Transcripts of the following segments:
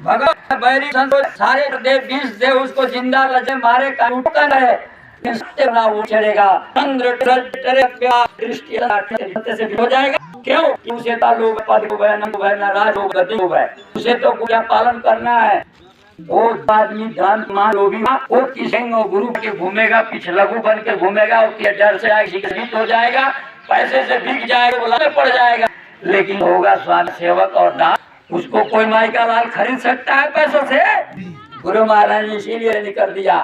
भगवान बैरी सारे देव 20 देव उसको जिंदा लजे मारे का है ना वो चलेगा चंद्र दृष्टि से हो जाएगा। क्यों? उसे तालुक पद को है ना राज हो गति हो है, उसे तो पूजा पालन करना है। वो आदमी दान मान लो भी वो किसेंगे गुरु के घूमेगा, पीछे लघु बन के घूमेगा, उसके डर से शिक्षित हो जाएगा, पैसे से बिक जाएगा, बुलाने पड़ जाएगा। लेकिन होगा स्वामी सेवक और दान, उसको कोई माई का लाल खरीद सकता है पैसों से? गुरु महाराज ने इसीलिए नहीं कर दिया।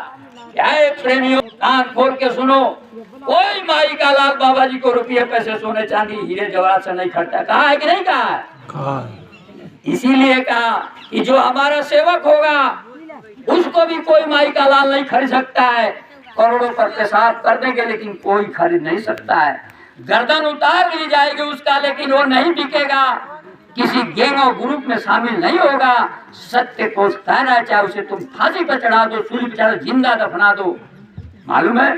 क्या है प्रेमियों, कान खोल के सुनो, कोई माई का लाल बाबा जी को रुपये पैसे सोने चांदी हीरे जवाहरात से नहीं खरीदता। कहा है कि नहीं कहा? इसीलिए कहा कि जो हमारा सेवक होगा उसको भी कोई माई का लाल नहीं खरीद सकता है। करोड़ों पर पेशाब कर देंगे लेकिन कोई खरीद नहीं सकता है। गर्दन उतार ली जाएगी उसका लेकिन वो नहीं बिकेगा, किसी गैंग और ग्रुप में शामिल नहीं होगा। सत्य को कहना, चाहे उसे तुम फांसी पर चढ़ा दो, सूली पर चढ़ा जिंदा दफना दो। मालूम है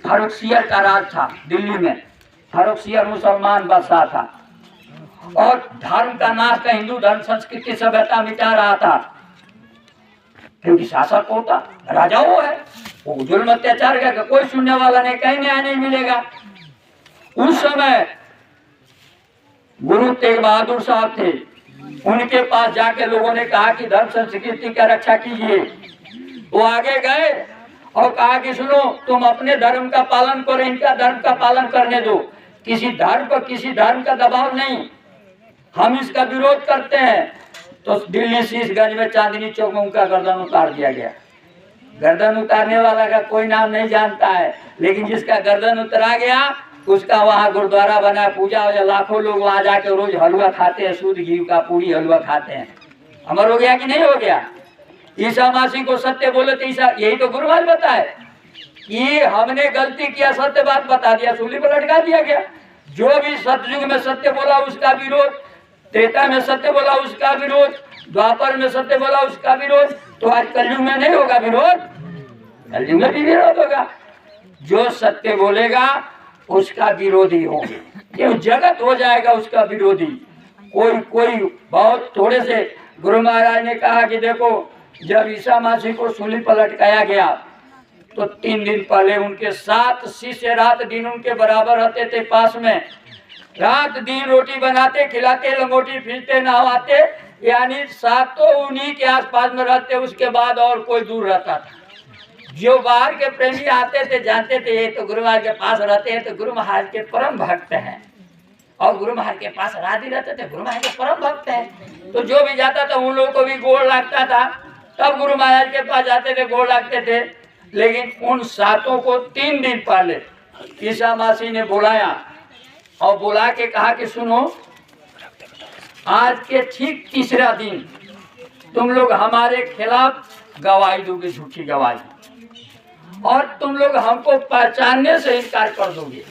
फर्रुखसियर का राज था दिल्ली में। फर्रुखसियर मुसलमान बादशाह था और धर्म का नाश का, हिंदू धर्म संस्कृति सभ्यता मिटा रहा था। क्योंकि शासक होता राजा वो है, वो जुल्म अत्याचार का कोई सुनने वाला नहीं, कहीं न्याय नहीं मिलेगा। उस समय गुरु तेग बहादुर साहब थे, उनके पास जाके लोगों ने कहा कि धर्म संस्कृति का रक्षा कीजिए। वो आगे गए और कहा कि सुनो, तुम अपने धर्म का पालन करो, इनका धर्म का पालन करने दो, किसी धर्म पर किसी धर्म का दबाव नहीं, हम इसका विरोध करते हैं। तो दिल्ली शीशगंज में चांदनी चौक में उनका गर्दन उतार दिया गया। गर्दन उतारने वाला का कोई नाम नहीं जानता है, लेकिन जिसका गर्दन उतरा गया उसका वहाँ गुरुद्वारा बना, पूजा हो, लाखों लोग वहाँ जाके रोज हलवा खाते हैं, शुद्ध घी का पूरी हलवा खाते हैं। अमर हो गया कि नहीं हो गया? ईसा मसीह को सत्य बोले तो ईसा, यही तो गुरु महाराज बताए कि हमने गलती किया, सत्य बात बता दिया, सूली पर लटका दिया गया। जो भी सतयुग में सत्य बोला उसका विरोध, त्रेता में सत्य बोला उसका विरोध, द्वापर में सत्य बोला उसका विरोध, तो आज कलयुग में नहीं होगा विरोध? कलयुग में भी विरोध होगा। जो सत्य बोलेगा उसका विरोधी होंगे, ये जगत हो जाएगा उसका विरोधी। कोई बहुत थोड़े से गुरु महाराज ने कहा कि देखो, जब ईसा मसीह को सूली पर लटकाया गया तो 3 दिन पहले उनके 7 शिष्य रात दिन उनके बराबर रहते थे पास में, रात दिन रोटी बनाते, खिलाते, लंगोटी खींचते, नहवाते, यानी 7 उन्हीं के आसपास में रहते, उसके बाद और कोई दूर रहता था। जो बाहर के प्रेमी आते थे जानते थे ये तो गुरु महाराज के पास रहते हैं, तो गुरु महाराज के परम भक्त हैं, और गुरु महाराज के पास राजी रहते थे, गुरु महाराज के परम भक्त हैं। तो जो भी जाता था उन लोगों को भी गोड़ लगता था, तब गुरु महाराज के पास जाते थे, गोड़ लगते थे। लेकिन उन 7 को 3 दिन पहले ईसा मसीह ने बुलाया और बुला के कहा कि सुनो, आज के ठीक तीसरा दिन तुम लोग हमारे खिलाफ गवाही दोगे, झूठी गवाही, और तुम लोग हमको पहचानने से इनकार कर दोगे।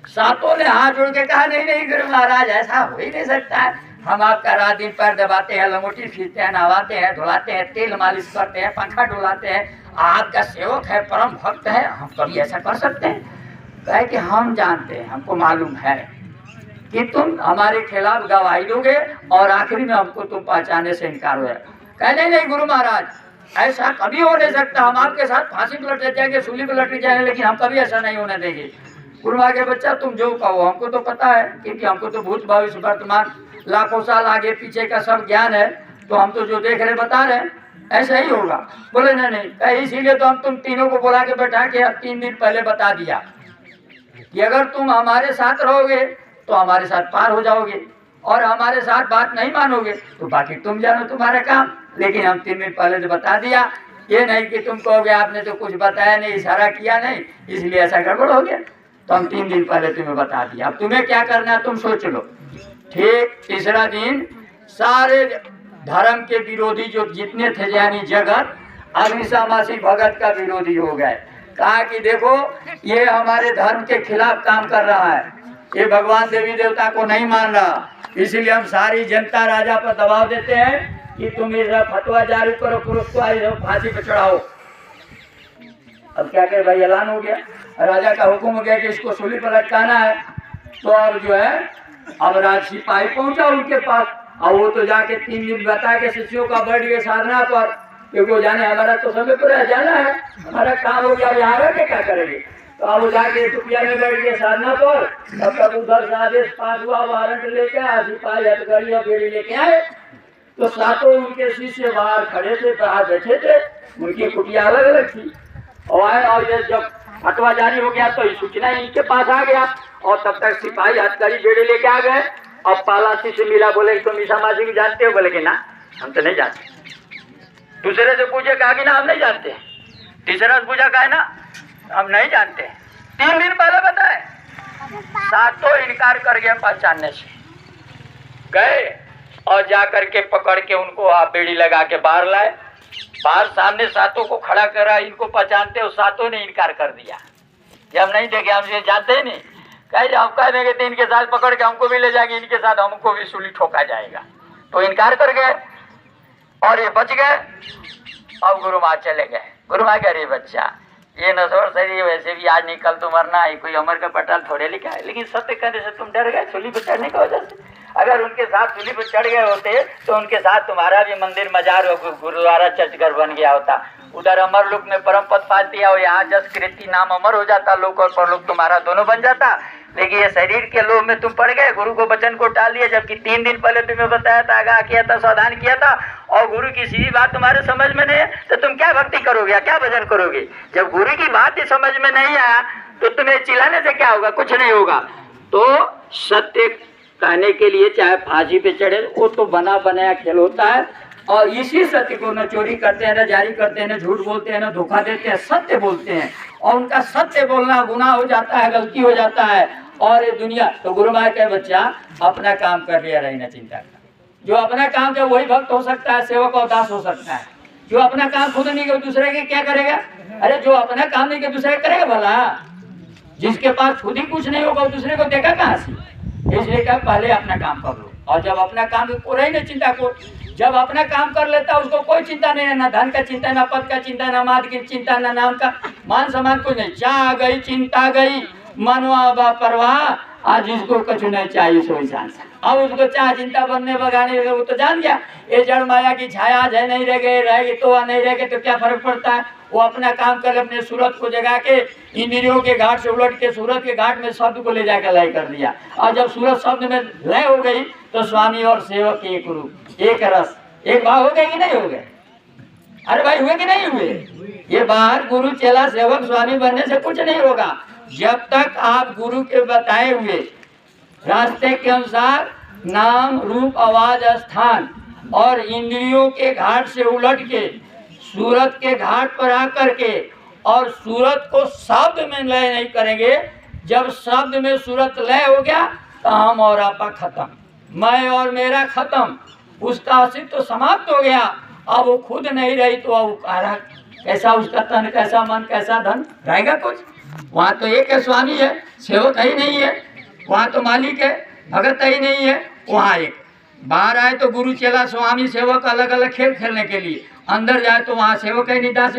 7 ने हाथ जोड़ के कहा नहीं नहीं गुरु महाराज, ऐसा हो ही नहीं सकता है, हम आपका रात दिन पैर दबाते हैं, लंगोटी खींचते हैं, नहवाते हैं, धुलाते हैं, तेल मालिश करते हैं, पंखा डुलाते हैं, आपका सेवक है, परम भक्त है, हम कभी ऐसा कर सकते हैं? कहे कि हम जानते हैं, हमको मालूम है कि तुम हमारे खिलाफ गवाही दोगे और आखिरी में हमको तुम पहचानने से इनकार हो जाएगा। कहे नहीं नहीं गुरु महाराज, ऐसा कभी हो नहीं सकता, हम आपके साथ फांसी पर लटक जाएंगे, सूली पर लटक जाएंगे, लेकिन हम कभी ऐसा नहीं होने देंगे। गुरु महाराज के बच्चा तुम जो कहो, हमको तो पता है, क्योंकि हमको तो भूत भविष्य वर्तमान लाखों साल आगे पीछे का सब ज्ञान है, तो हम तो जो देख रहे बता रहे हैं ऐसा ही होगा। बोले नहीं, इसीलिए तो हम तुम तीनों को बुला के बैठा के 3 दिन पहले बता दिया कि अगर तुम हमारे साथ रहोगे तो हमारे साथ पार हो जाओगे, और हमारे साथ बात नहीं मानोगे तो बाकी तुम जानो तुम्हारा काम। लेकिन हम 3 दिन पहले तो बता दिया, ये नहीं कि तुम कहोगे आपने तो कुछ बताया नहीं, इशारा किया नहीं, इसलिए ऐसा गड़बड़ हो गया। तो हम 3 दिन पहले तुम्हें बता दिया, अब तुम्हें क्या करना है तुम सोच लो। ठीक तीसरा दिन सारे धर्म के विरोधी जो जितने थे, यानी जगत, ईसा मसीह भगत का विरोधी हो गए। कहा कि देखो ये हमारे धर्म के खिलाफ काम कर रहा है, ये भगवान देवी देवता को नहीं मान रहा, इसीलिए हम सारी जनता राजा पर दबाव देते हैं कि तुम इधर फतवा जारी करो, पुरुष को फांसी पे चढ़ाओ। अब क्या कहे भाई, ऐलान हो गया, राजा का हुक्म हो गया कि इसको सूली पर लटकाना है। तो अब जो है, अब राज सिपाही पहुंचा उनके पास, और वो तो जाके 3 दिन बता के शिष्यों का बैठ गए साधना पर, क्योंकि वो जाने हमारा तो समय पूरा जाना है, हमारा काम हो गया, यहाँ रह के क्या करेंगे। तो अब वो जाके चुपिया में बैठ गए साधना पर। तब तक उधर से आदेश पास हुआ, वारंट लेके आए, सिपाही हथकड़ी और बेड़ी लेके आए। तो सातों उनके शिष्य बाहर खड़े थे, बाहर बैठे थे, उनकी कुटिया अलग अलग थी। और जब फतवा जारी हो गया तो सूचना इनके पास आ गया, और तब तक सिपाही हथकड़ी बेड़ी लेके आ गए। अब पाला शिष्य मिला, बोले तुम ईसा मसीह को जानते हो? बोले कि ना हम तो नहीं जानते। दूसरे से पूछे, कहा कि ना हम नहीं जानते। तीसरा से पूछा, कहा ना हम नहीं जानते। 3 दिन पहले बताए, सातों इनकार कर गया पहचानने से। गए और जा करके पकड़ के उनको आप बेड़ी लगा के बाहर लाए, बाहर सामने सातों को खड़ा करा, इनको पहचानते हो? सातों ने इनकार कर दिया, ये हम नहीं देखे, हम जानते ही नहीं। कहे हम कह देंगे तो इनके साथ पकड़ के हमको भी ले जाएंगे, इनके साथ हमको भी सूली ठोका जाएगा। तो इनकार कर गए और ये बच गए। अब गुरु माँ चले गए। गुरु माँ कह रही, बच्चा ये नश्वर शरीर वैसे भी आज नहीं कल तो मरना है, कोई अमर का पटाल थोड़े लिखा है, लेकिन सत्य कहने से तुम डर गए सूली पर चढ़ने की वजह से। अगर उनके साथ सूली पर चढ़ गए होते तो उनके साथ तुम्हारा भी मंदिर मजार और गुरुद्वारा चर्च घर बन गया होता। उधर अमर लोक में परम पद पा दिया और यहाँ जस कृति नाम अमर हो जाता, लोक और परलोक तुम्हारा दोनों बन जाता। लेकिन ये शरीर के लोभ में तुम पड़ गए, गुरु को वचन को टाल दिया, जबकि 3 दिन पहले तुम्हें बताया था, आगाह किया था, सावधान किया था, और गुरु की सीधी बात तुम्हारे समझ में नहीं है तो तुम क्या भक्ति करोगे, क्या भजन करोगे? जब गुरु की बात ही समझ में नहीं आया तो तुम्हें चिल्लाने से क्या होगा? कुछ नहीं होगा। तो सत्य कहने के लिए चाहे फांसी पे चढ़े, वो तो बना बनाया खेल होता है। और इसी सत्य को न चोरी करते हैं, न जारी करते हैं, न झूठ बोलते हैं, न धोखा देते हैं, सत्य बोलते हैं। और उनका सत्य बोलना गुनाह हो जाता है, गलती हो जाता है। और ये दुनिया तो गुरु माँ के बच्चा अपना काम कर लिया, रही न चिंता कर। जो अपना काम है वही भक्त हो सकता है, सेवक और दास हो सकता है। जो अपना काम खुद नहीं कर दूसरे के क्या करेगा? अरे जो अपना काम नहीं कर दूसरे करेगा भला? जिसके पास खुद ही कुछ नहीं होगा दूसरे को देगा कहाँ से? इसलिए क्या, पहले अपना काम कर लो। और जब अपना काम को रही न चिंता को, जब अपना काम कर लेता है उसको कोई चिंता नहीं है, ना धन का चिंता, ना पद का चिंता, ना माद की चिंता, ना नाम का मान सम्मान कुछ नहीं। चाह गई चिंता गई, मनवा परवाह, आज जिसको कुछ नहीं चाहिए सो इंसान। अब उसको चाह चिंता बनने बगाने वो तो जान गया ये जड़ माया की छाया आज है, नहीं रह गए, रहेगी तो नहीं रह गए तो क्या फर्क पड़ता है। वो अपना काम कर अपने सूरत को जगा के इंद्रियों के घाट से उलट के सूरत के घाट में शब्द को ले जाकर लय कर दिया। और जब सूरत शब्द में लय हो गई तो स्वामी और सेवक एक रूप, एक रस, एक भाव हो गए कि नहीं हो गए? अरे भाई हुए कि नहीं हुए? ये बाहर गुरु चेला सेवक स्वामी बनने से कुछ नहीं होगा। जब तक आप गुरु के बताए हुए रास्ते के अनुसार नाम रूप आवाज स्थान और इंद्रियों के घाट से उलट के सूरत के घाट पर आकर के और सूरत को शब्द में लय नहीं करेंगे। जब शब्द में सूरत लय हो गया तो हम और आपा खत्म, मैं और मेरा खत्म, उसका अस्तित्व तो समाप्त हो गया। अब वो खुद नहीं रही तो अब कैसा उसका तन, कैसा मन, कैसा धन रहेगा कुछ? वहाँ तो एक है स्वामी है, सेवक ही नहीं है। वहाँ तो मालिक है, भगत ही नहीं है। वहाँ एक बाहर आए तो गुरु चेला स्वामी सेवक अलग अलग खेल खेलने के लिए, अंदर जाए तो वहाँ सेवक ही नहीं दास।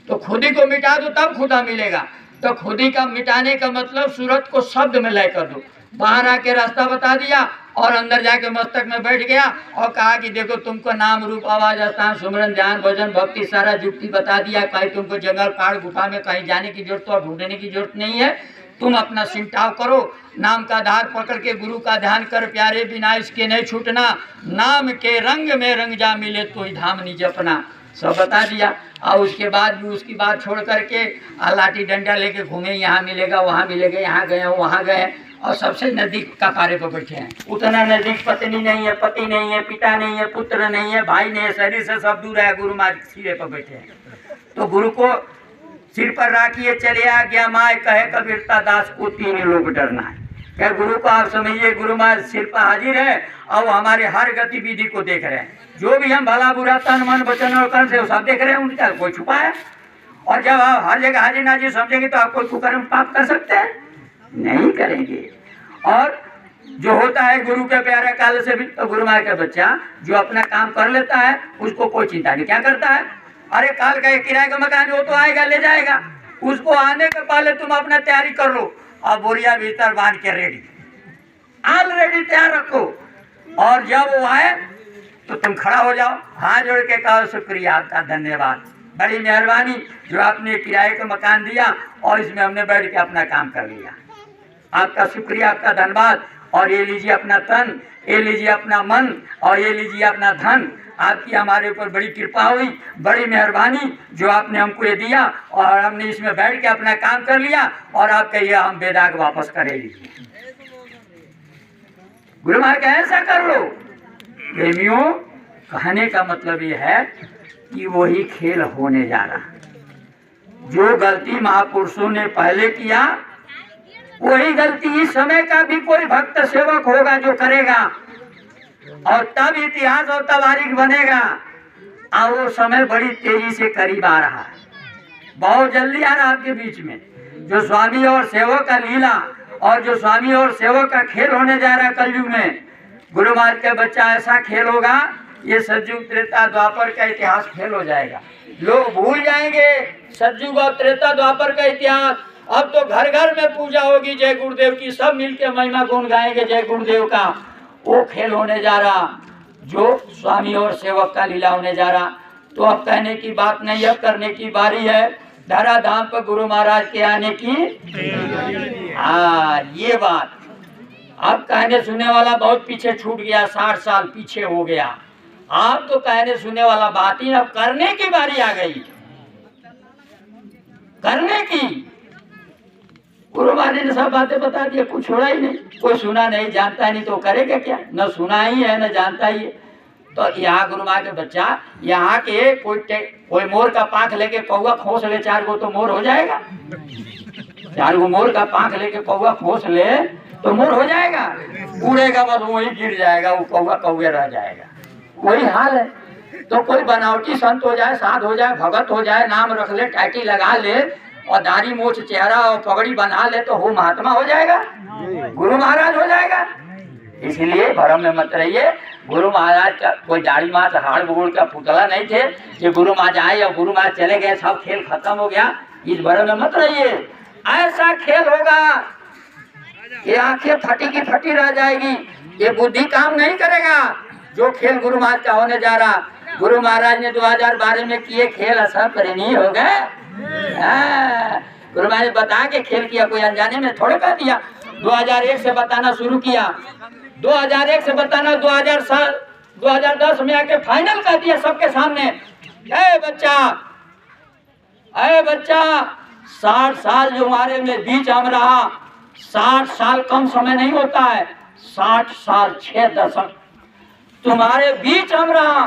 तो खुद ही को मिटा दो तब खुदा मिलेगा। तो खुद ही का मिटाने का मतलब सूरत को शब्द में लय कर दो। बाहर आके रास्ता बता दिया और अंदर जाके मस्तक में बैठ गया और कहा कि देखो तुमको नाम रूप आवाज स्थान सुमरन ध्यान भजन भक्ति सारा युक्ति बता दिया। कहीं तुमको जंगल पहाड़ गुफा में कहीं जाने की जरूरत और ढूंढने की जरूरत नहीं है। तुम अपना सिमटाव करो, नाम का आधार पकड़ के गुरु का ध्यान कर, प्यारे बिना इसके नहीं छूटना, नाम के रंग में रंग जा मिले तो ही धाम निज अपना। सब बता दिया। और उसके बाद भी उसकी बात छोड़ करके लाठी डंडा लेके घूमे, यहाँ मिलेगा वहाँ मिलेगा, यहाँ गए वहाँ गए और सबसे नजदीक का कार्य पर बैठे हैं। उतना नजदीक पत्नी नहीं है, पति नहीं है, पिता नहीं है, पुत्र नहीं है, भाई नहीं है, शरीर से सब दूर है। गुरु माँ सिरे पर बैठे हैं। तो गुरु को सिर पर राखिए चले आ गया माए, कहे कबीरता दास को 3 लोग डरना है। क्या गुरु को आप समझिए, गुरु माँ सिर पर हाजिर है और हमारे हर गतिविधि को देख रहे हैं। जो भी हम भला बुरा तन मन वचन और कर्म से सब देख रहे हैं। उनका कोई छुपा है? और जब आप हर जगह हाजिर नाजिर समझेंगे तो आप कोई कुकर्म पाप कर सकते हैं? नहीं करेंगे। और जो होता है गुरु के प्यारे काल से भी, तो गुरु माँ का बच्चा जो अपना काम कर लेता है उसको कोई चिंता नहीं। क्या करता है? अरे काल का किराए का मकान वो तो आएगा ले जाएगा, उसको आने के पहले तुम अपना तैयारी कर लो और बोरिया भीतर बांध के रेडी ऑलरेडी तैयार रखो। और जब वो आए तो तुम खड़ा हो जाओ, हाथ जोड़ के कहो शुक्रिया आपका, धन्यवाद, बड़ी मेहरबानी जो आपने किराए का मकान दिया और इसमें हमने बैठ के अपना काम कर लिया, आपका शुक्रिया, आपका धन्यवाद। और ये लीजिए अपना तन, ये लीजिए अपना मन, और ये लीजिए अपना धन, आपकी हमारे ऊपर बड़ी कृपा हुई, बड़ी मेहरबानी जो आपने हमको ये दिया और हमने इसमें बैठ के अपना काम कर लिया और आप कहिए हम बेदाग वापस करे लीजिए। गुरु महाराज कहे ऐसा कर लो। प्रेमियों, कहने का मतलब ये है कि वही खेल होने जा रहा। जो गलती महापुरुषों ने पहले किया वही गलती इस समय का भी कोई भक्त सेवक होगा जो करेगा, और तब इतिहास और तवारीख बनेगा। और वो समय बड़ी तेजी से करीब आ रहा है, बहुत जल्दी आ रहा है आपके बीच में। जो स्वामी और सेवक का लीला और जो स्वामी और सेवक का खेल होने जा रहा है कलयुग में, गुरु महाराज का बच्चा ऐसा खेल होगा, ये सतयुग त्रेता द्वापर का इतिहास फेल हो जाएगा। लोग भूल जाएंगे सतयुग और त्रेता द्वापर का इतिहास। अब तो घर घर में पूजा होगी जय गुरुदेव की, सब मिलके महिमा गुण गाएंगे जय गुरुदेव का। वो खेल होने जा रहा जो स्वामी और सेवक का लीला होने जा रहा। तो अब कहने की बात नहीं, अब करने की बारी है धरा धाम पर गुरु महाराज के आने की। हाँ, ये बात। अब कहने सुनने वाला बहुत पीछे छूट गया, 60 साल पीछे हो गया। आप तो कहने सुनने वाला बात ही, अब करने की बारी आ गई, करने की। गुरु महाराज ने सब बातें बता दिया, कुछ छोड़ा ही नहीं। कोई सुना नहीं, जानता ही नहीं तो करेगा क्या? न सुना ही है न जानता ही है। तो यहाँ गुरु महाराज के बच्चा, यहाँ के कोई मोर का पांख लेके कौवा खोस ले 4 गो तो मोर हो जाएगा। 4 गो मोर का पांख लेके कौवा खोस ले तो मोर हो जाएगा? उड़ेगा बस, वही गिर जाएगा, वो कौवा कौवे रह जाएगा। वही हाल है। तो कोई बनावटी संत हो जाए, साध हो जाए, भगत हो जाए, नाम रख ले, टाइटी लगा ले और दाढ़ी मूछ चेहरा और पगड़ी बना ले तो वो महात्मा हो जाएगा, गुरु महाराज हो जाएगा। इसलिए भरम में मत रहिए। गुरु महाराज का कोई दाढ़ी माँ हाड़ बुगुड़ का पुतला नहीं थे कि गुरु महाराज आए और गुरु महाराज चले गए, सब खेल खत्म हो गया। इस भरम में मत रहिए। ऐसा खेल होगा ये आंखें फटी की फटी रह जाएगी, ये बुद्धि काम नहीं करेगा। जो खेल गुरु महाराज का होने जा रहा, गुरु महाराज ने 2012 में किए खेल असर परिणीय हो गए। गुरु महाराज ने बता के खेल किया, कोई अनजाने में थोड़े कर दिया। 2001 से बताना शुरू किया, 2001 से बताना 2010 में आके फाइनल कर दिया सबके सामने। ए बच्चा 60 साल जो हमारे में बीच हम रहा, 60 साल कम समय नहीं होता है, 60 साल 6 दशक तुम्हारे बीच हम रहा।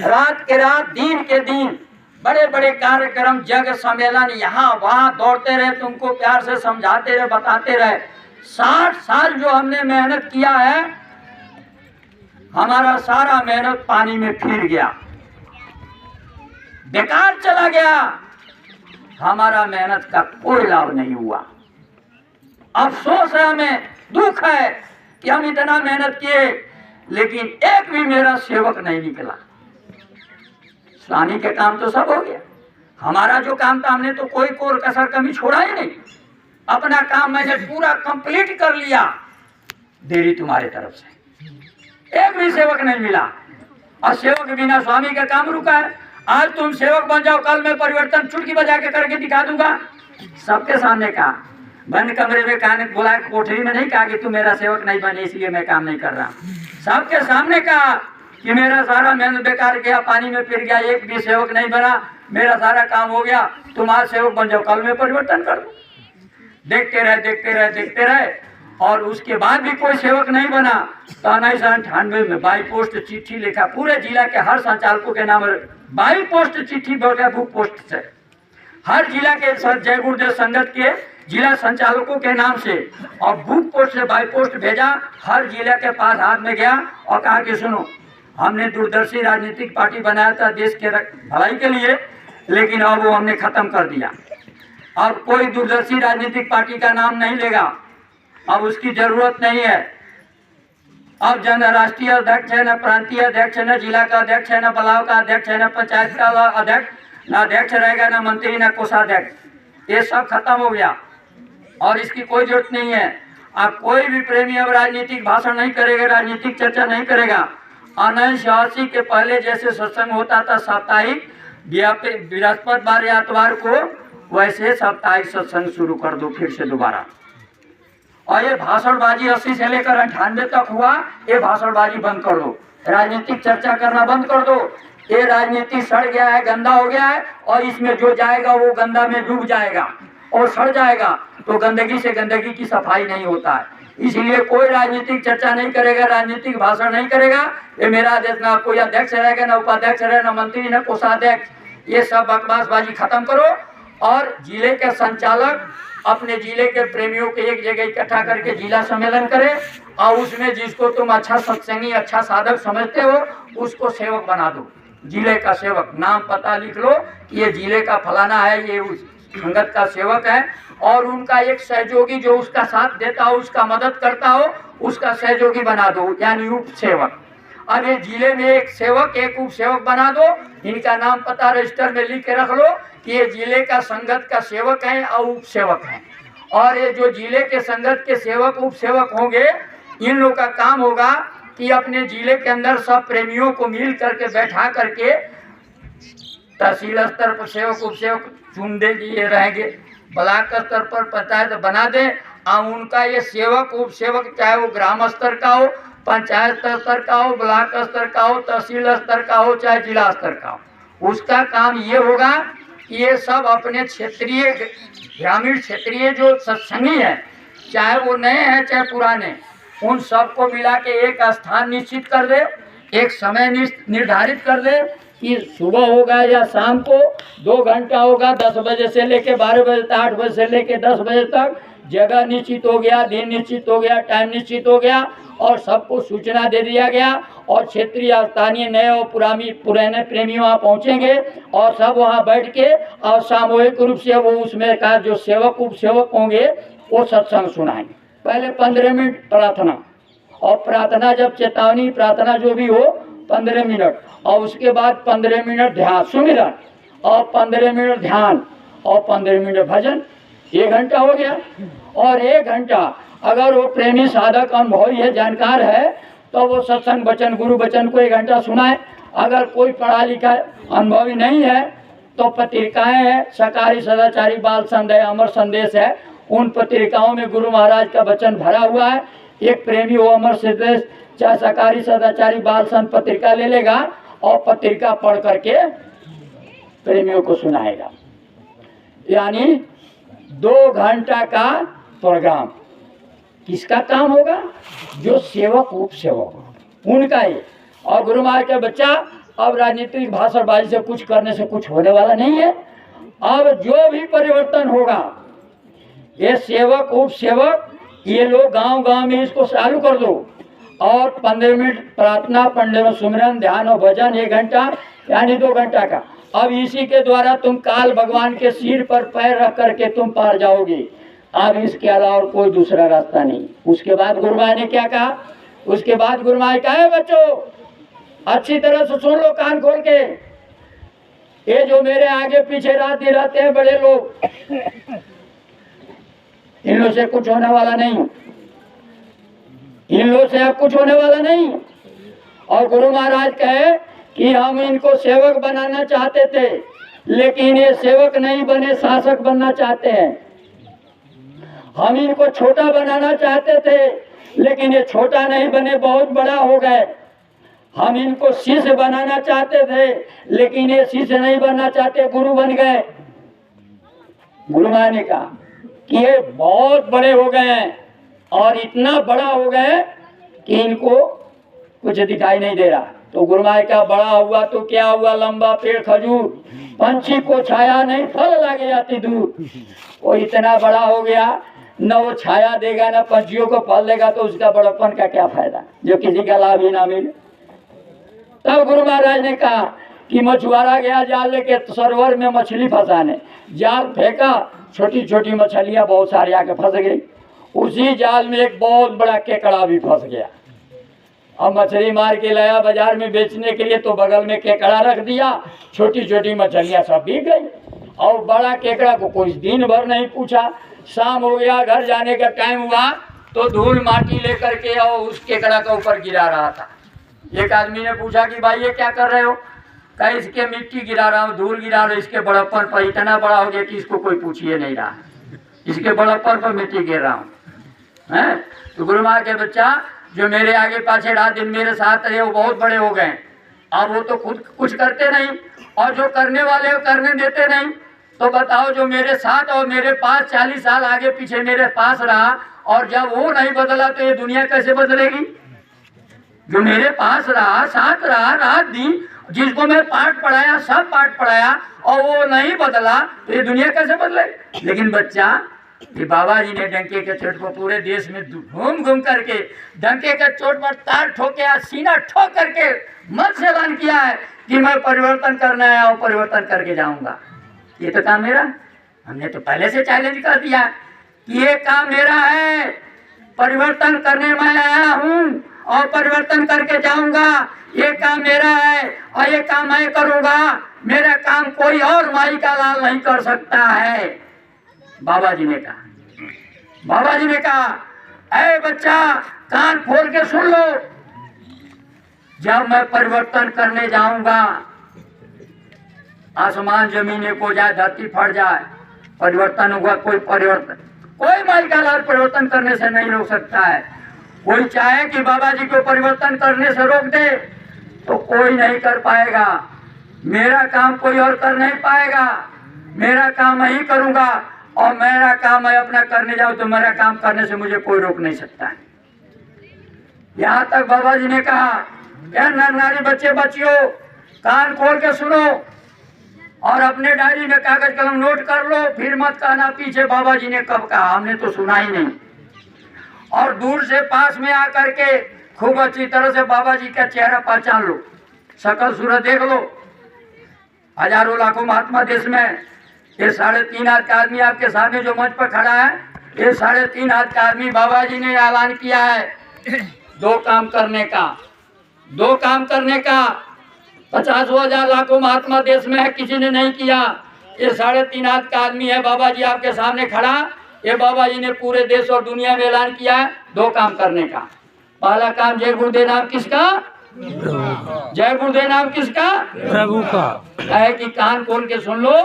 रात के रात, दिन के दिन, बड़े बड़े कार्यक्रम, जग सम्मेलन, यहाँ वहाँ दौड़ते रहे, तुमको प्यार से समझाते रहे, बताते रहे। 60 साल जो हमने मेहनत किया है, हमारा सारा मेहनत पानी में फिर गया, बेकार चला गया। हमारा मेहनत का कोई लाभ नहीं हुआ। अफसोस है, हमें दुख है कि हम इतना मेहनत किए लेकिन एक भी मेरा सेवक नहीं निकला। स्वामी के काम तो सब हो गया, हमारा जो काम था हमने तो कोई कोर कसर कमी छोड़ा ही नहीं। अपना काम मैंने पूरा कंप्लीट कर लिया, देरी तुम्हारे तरफ से, एक भी सेवक नहीं मिला। और सेवक बिना स्वामी का काम रुका है। आज तुम सेवक बन जाओ, कल मैं परिवर्तन चुटकी बजा के करके दिखा दूंगा। सबके सामने कहा, बंद कमरे में कहा, बुला कोठरी में नहीं कहा कि तुम मेरा सेवक नहीं बने इसलिए मैं काम नहीं कर रहा। सबके सामने कहा कि मेरा सारा मेहनत बेकार गया, पानी में फिर गया, एक भी सेवक नहीं बना, मेरा सारा काम हो गया, तुम आज सेवक बन जाओ, कल मैं परिवर्तन कर दूं। देखते रहे और उसके बाद भी कोई सेवक नहीं बना। तो 1998 में बाई पोस्ट चिट्ठी लिखा, पूरे जिला के हर संचालकों के नाम बाई पोस्ट चिट्ठी बोला, बुक पोस्ट से हर जिला के जय गुरुदेव संगत के जिला संचालकों के नाम से, और बुक पोस्ट से बाई पोस्ट भेजा। हर जिला के पास हाथ में गया और कहा कि सुनो, हमने दूरदर्शी राजनीतिक पार्टी बनाया था देश के भलाई के लिए, लेकिन अब वो हमने खत्म कर दिया। अब कोई दूरदर्शी राजनीतिक पार्टी का नाम नहीं लेगा, अब उसकी जरूरत नहीं है। अब जन राष्ट्रीय अध्यक्ष है, न प्रांतीय अध्यक्ष है, न जिला का अध्यक्ष है, न ब्लॉक का अध्यक्ष है, न पंचायत का अध्यक्ष, न अध्यक्ष रहेगा, न मंत्री, न कोषाध्यक्ष। ये सब खत्म हो गया और इसकी कोई जरूरत नहीं है। अब कोई भी प्रेमी अब राजनीतिक भाषण नहीं करेगा, राजनीतिक चर्चा नहीं करेगा। 1980 के पहले जैसे सत्संग होता था साप्ताहिक बृहस्पतिवार या इतवार को, वैसे साप्ताहिक सत्संग शुरू कर दो फिर से दोबारा। और ये भाषणबाजी 80 से लेकर 98 तक हुआ, ये भाषणबाजी बंद कर दो, राजनीतिक चर्चा करना बंद कर दो। ये राजनीति सड़ गया है, गंदा हो गया है, और इसमें जो जाएगा वो गंदा में डूब जाएगा और सड़ जाएगा। तो गंदगी से गंदगी की सफाई नहीं होता है, इसलिए कोई राजनीतिक चर्चा नहीं करेगा, राजनीतिक भाषण नहीं करेगा। ये मेरा आदेश, ना कोई अध्यक्ष रहेगा, ना उपाध्यक्ष रहेगा, ना मंत्री, ना कोषाध्यक्ष। ये सब बकवासबाजी खत्म करो और जिले के संचालक अपने जिले के प्रेमियों को एक जगह इकट्ठा करके जिला सम्मेलन करे, और उसमें जिसको तुम अच्छा सत्संगी, अच्छा साधक समझते हो, उसको सेवक बना दो। जिले का सेवक, नाम पता लिख लो कि ये जिले का फलाना है, ये उस संगत का सेवक है, और उनका एक सहयोगी जो उसका साथ देता हो, उसका मदद करता हो, उसका सहयोगी बना दो, यानी उप सेवक। अब ये जिले में एक सेवक, एक उप सेवक बना दो, इनका नाम पता रजिस्टर में लिख के रख लो कि ये जिले का संगत का सेवक है और उप सेवक है। और ये जो जिले के संगत के सेवक उप सेवक होंगे, इन लोगों का काम होगा कि अपने जिले के अंदर सब प्रेमियों को मिल करके बैठा करके तहसील स्तर पर सेवक उप सेवक चुन दे, ये रहेंगे, ब्लॉक स्तर पर पंचायत बना दे, और उनका ये सेवक उप सेवक चाहे वो ग्राम स्तर का हो, पंचायत स्तर का हो, ब्लॉक स्तर का हो, तहसील स्तर का हो, चाहे जिला स्तर का हो, उसका काम ये होगा कि ये सब अपने क्षेत्रीय ग्रामीण क्षेत्रीय जो सत्संगी है, चाहे वो नए हैं चाहे पुराने, उन सबको मिला के एक स्थान निश्चित कर दे, एक समय निर्धारित कर दे कि सुबह होगा या शाम को 2 घंटा होगा, 10 बजे से लेके 12 बजे तक, 8 बजे से लेके 10 बजे तक। जगह निश्चित हो गया, दिन निश्चित हो गया, टाइम निश्चित हो गया, और सबको सूचना दे दिया गया, और क्षेत्रीय स्थानीय नए और पुराने प्रेमी वहाँ पहुँचेंगे, और सब वहाँ बैठ के और सामूहिक रूप से वो उसमें का जो सेवक उप सेवक होंगे वो सत्संग सुनाएंगे। पहले 15 मिनट प्रार्थना, और प्रार्थना जब चेतावनी प्रार्थना जो भी हो 15 मिनट, और उसके बाद 15 मिनट ध्यान सुमिरन, और 15 मिनट ध्यान, और 15 मिनट भजन। 1 घंटा हो गया। और 1 घंटा अगर वो प्रेमी साधक अनुभवी है, जानकार है, तो वो सत्संग वचन गुरु वचन को 1 घंटा सुनाए। अगर कोई पढ़ा लिखा अनुभवी नहीं है तो पत्रिकाएं हैं, सरकारी सदाचारी बाल संदेश, अमर संदेश है, उन पत्रिकाओं में गुरु महाराज का वचन भरा हुआ है। एक प्रेमी वो अमर संदेश चाहे सरकारी सदाचारी बाल संत पत्रिका ले लेगा और पत्रिका पढ़ करके प्रेमियों को सुनाएगा। यानी 2 घंटा का प्रोग्राम किसका काम होगा? जो सेवक उप सेवक उनका ही। और गुरु महाराज का बच्चा, अब राजनीतिक भाषणबाजी से कुछ करने से कुछ होने वाला नहीं है। अब जो भी परिवर्तन होगा, ये सेवक उप सेवक ये लोग गांव गांव में इसको चालू कर दो, और 15 मिनट प्रार्थना, 15 मिनट सुमिरन, ध्यान और भजन, 1 घंटा, यानी 2 घंटा का। अब इसी के द्वारा तुम काल भगवान के सिर पर पैर रख करके तुम पार जाओगे। अब इसके अलावा और कोई दूसरा रास्ता नहीं। उसके बाद गुरु महाराज ने क्या कहा? उसके बाद गुरु महाराज कहा, बच्चों अच्छी तरह से सुन लो कान खोल के, ये जो मेरे आगे पीछे राती रहते हैं बड़े लोग, इन लोग से कुछ होने वाला नहीं, इन लोग से अब कुछ होने वाला नहीं। और गुरु महाराज कहे कि हम इनको सेवक बनाना चाहते थे, लेकिन ये सेवक नहीं बने, शासक बनना चाहते हैं। हम इनको छोटा बनाना चाहते थे, लेकिन ये छोटा नहीं बने, बहुत बड़ा हो गए। हम इनको शिष्य बनाना चाहते थे, लेकिन ये शिष्य नहीं बनना चाहते, गुरु बन गए। गुरु महाराज ने कहा कि ये बहुत बड़े हो गए हैं, और इतना बड़ा हो गए कि इनको कुछ दिखाई नहीं दे रहा। तो गुरु महाराज का बड़ा हुआ तो क्या हुआ? लंबा पेड़ खजूर, पंछी को छाया नहीं, फल लागे जाती दूर। वो इतना बड़ा हो गया, न वो छाया देगा न पंछियों को फल देगा, तो उसका बड़प्पन का क्या फायदा जो किसी का लाभ ही ना मिले। तब गुरु महाराज ने कहा कि मछुआरा गया जाल लेके सरोवर में मछली फंसाने, जाल फेंका, छोटी छोटी मछलियां बहुत सारी आके फंस गई। उसी जाल में एक बहुत बड़ा केकड़ा भी फंस गया। अब मछली मार के लाया बाजार में बेचने के लिए, तो बगल में केकड़ा रख दिया, छोटी छोटी मछलियां सब बिक गई। और बड़ा केकड़ा को कोई दिन भर नहीं पूछा। शाम हो गया, घर जाने का टाइम हुआ, तो धूल माटी लेकर के और उस केकड़ा के ऊपर गिरा रहा था। एक आदमी ने पूछा कि भाई ये क्या कर रहे हो? कहा इसके मिट्टी गिरा रहा हूँ, धूल गिरा रहा हूँ, इसके बड़प्पन पर इतना बड़ा हो गया कि इसको कोई पूछिए नहीं रहा, इसके बड़प्पन पर मिट्टी गिर रहा हूँ। हैं? तो गुरु महाराज के बच्चा जो मेरे आगे पाछे रात दिन मेरे साथ रहे वो बहुत बड़े हो गए, अब वो तो खुद कुछ करते नहीं और जो करने वाले वो करने देते नहीं। तो बताओ जो मेरे साथ और मेरे पास 40 साल आगे पीछे मेरे पास रहा और जब वो नहीं बदला तो ये दुनिया कैसे बदलेगी? जो मेरे पास रहा, साथ रहा, रात दिन, जिसको मैं पाठ पढ़ाया, सब पाठ पढ़ाया और वो नहीं बदला तो ये दुनिया कैसे बदलेगी? लेकिन बच्चा ये बाबा जी ने डंके के चोट पर पूरे देश में घूम घूम करके डंके के चोट पर तार ठोके, सीना ठोक करके मन से ऐलान किया है कि मैं परिवर्तन करने आया हूँ, परिवर्तन करके जाऊंगा। ये तो काम मेरा, हमने तो पहले से चैलेंज कर दिया कि ये काम मेरा है, परिवर्तन करने में आया हूँ और परिवर्तन करके जाऊंगा। ये काम मेरा है और ये काम मैं करूंगा, मेरा काम कोई और माई का लाल नहीं कर सकता है। बाबा जी ने कहा, बाबा जी ने कहा, ऐ बच्चा कान खोल के सुन लो, जब मैं परिवर्तन करने जाऊंगा, आसमान जमीन को जाए, धरती फट जाए, परिवर्तन होगा। कोई माई का लाल परिवर्तन करने से नहीं रोक सकता है। कोई चाहे कि बाबा जी को परिवर्तन करने से रोक दे तो कोई नहीं कर पाएगा। मेरा काम कोई और कर नहीं पाएगा, मेरा काम मैं ही करूंगा और मेरा काम मैं अपना करने जाऊं तो मेरा काम करने से मुझे कोई रोक नहीं सकता है। यहाँ तक बाबा जी ने कहा, क्या नर नारी बच्चे बच्चियों कान खोल के सुनो और अपने डायरी में कागज कलम नोट कर लो, फिर मत कहना पीछे बाबा जी ने कब कहा, हमने तो सुना ही नहीं। और दूर से पास में आकर के खूब अच्छी तरह से बाबा जी का चेहरा पहचान लो, शकल सूरत देख लो। हजारों लाखों महात्मा देश में, ये 3.5 हाथ का आदमी आपके सामने जो मंच पर खड़ा है, ये 3.5 हाथ का आदमी बाबा जी ने ऐलान किया है 2 काम करने का, 2 काम करने का। 50,000 लाखों महात्मा देश में है, किसी ने नहीं किया। ये 3.5 हाथ का आदमी है बाबा जी आपके सामने खड़ा, ये बाबा जी ने पूरे देश और दुनिया में ऐलान किया है 2 काम करने का। पहला काम जय गुरुदेव नाम किसका? जय गुरुदेव नाम किसका? प्रभु का। है कि कान खोल के सुन लो,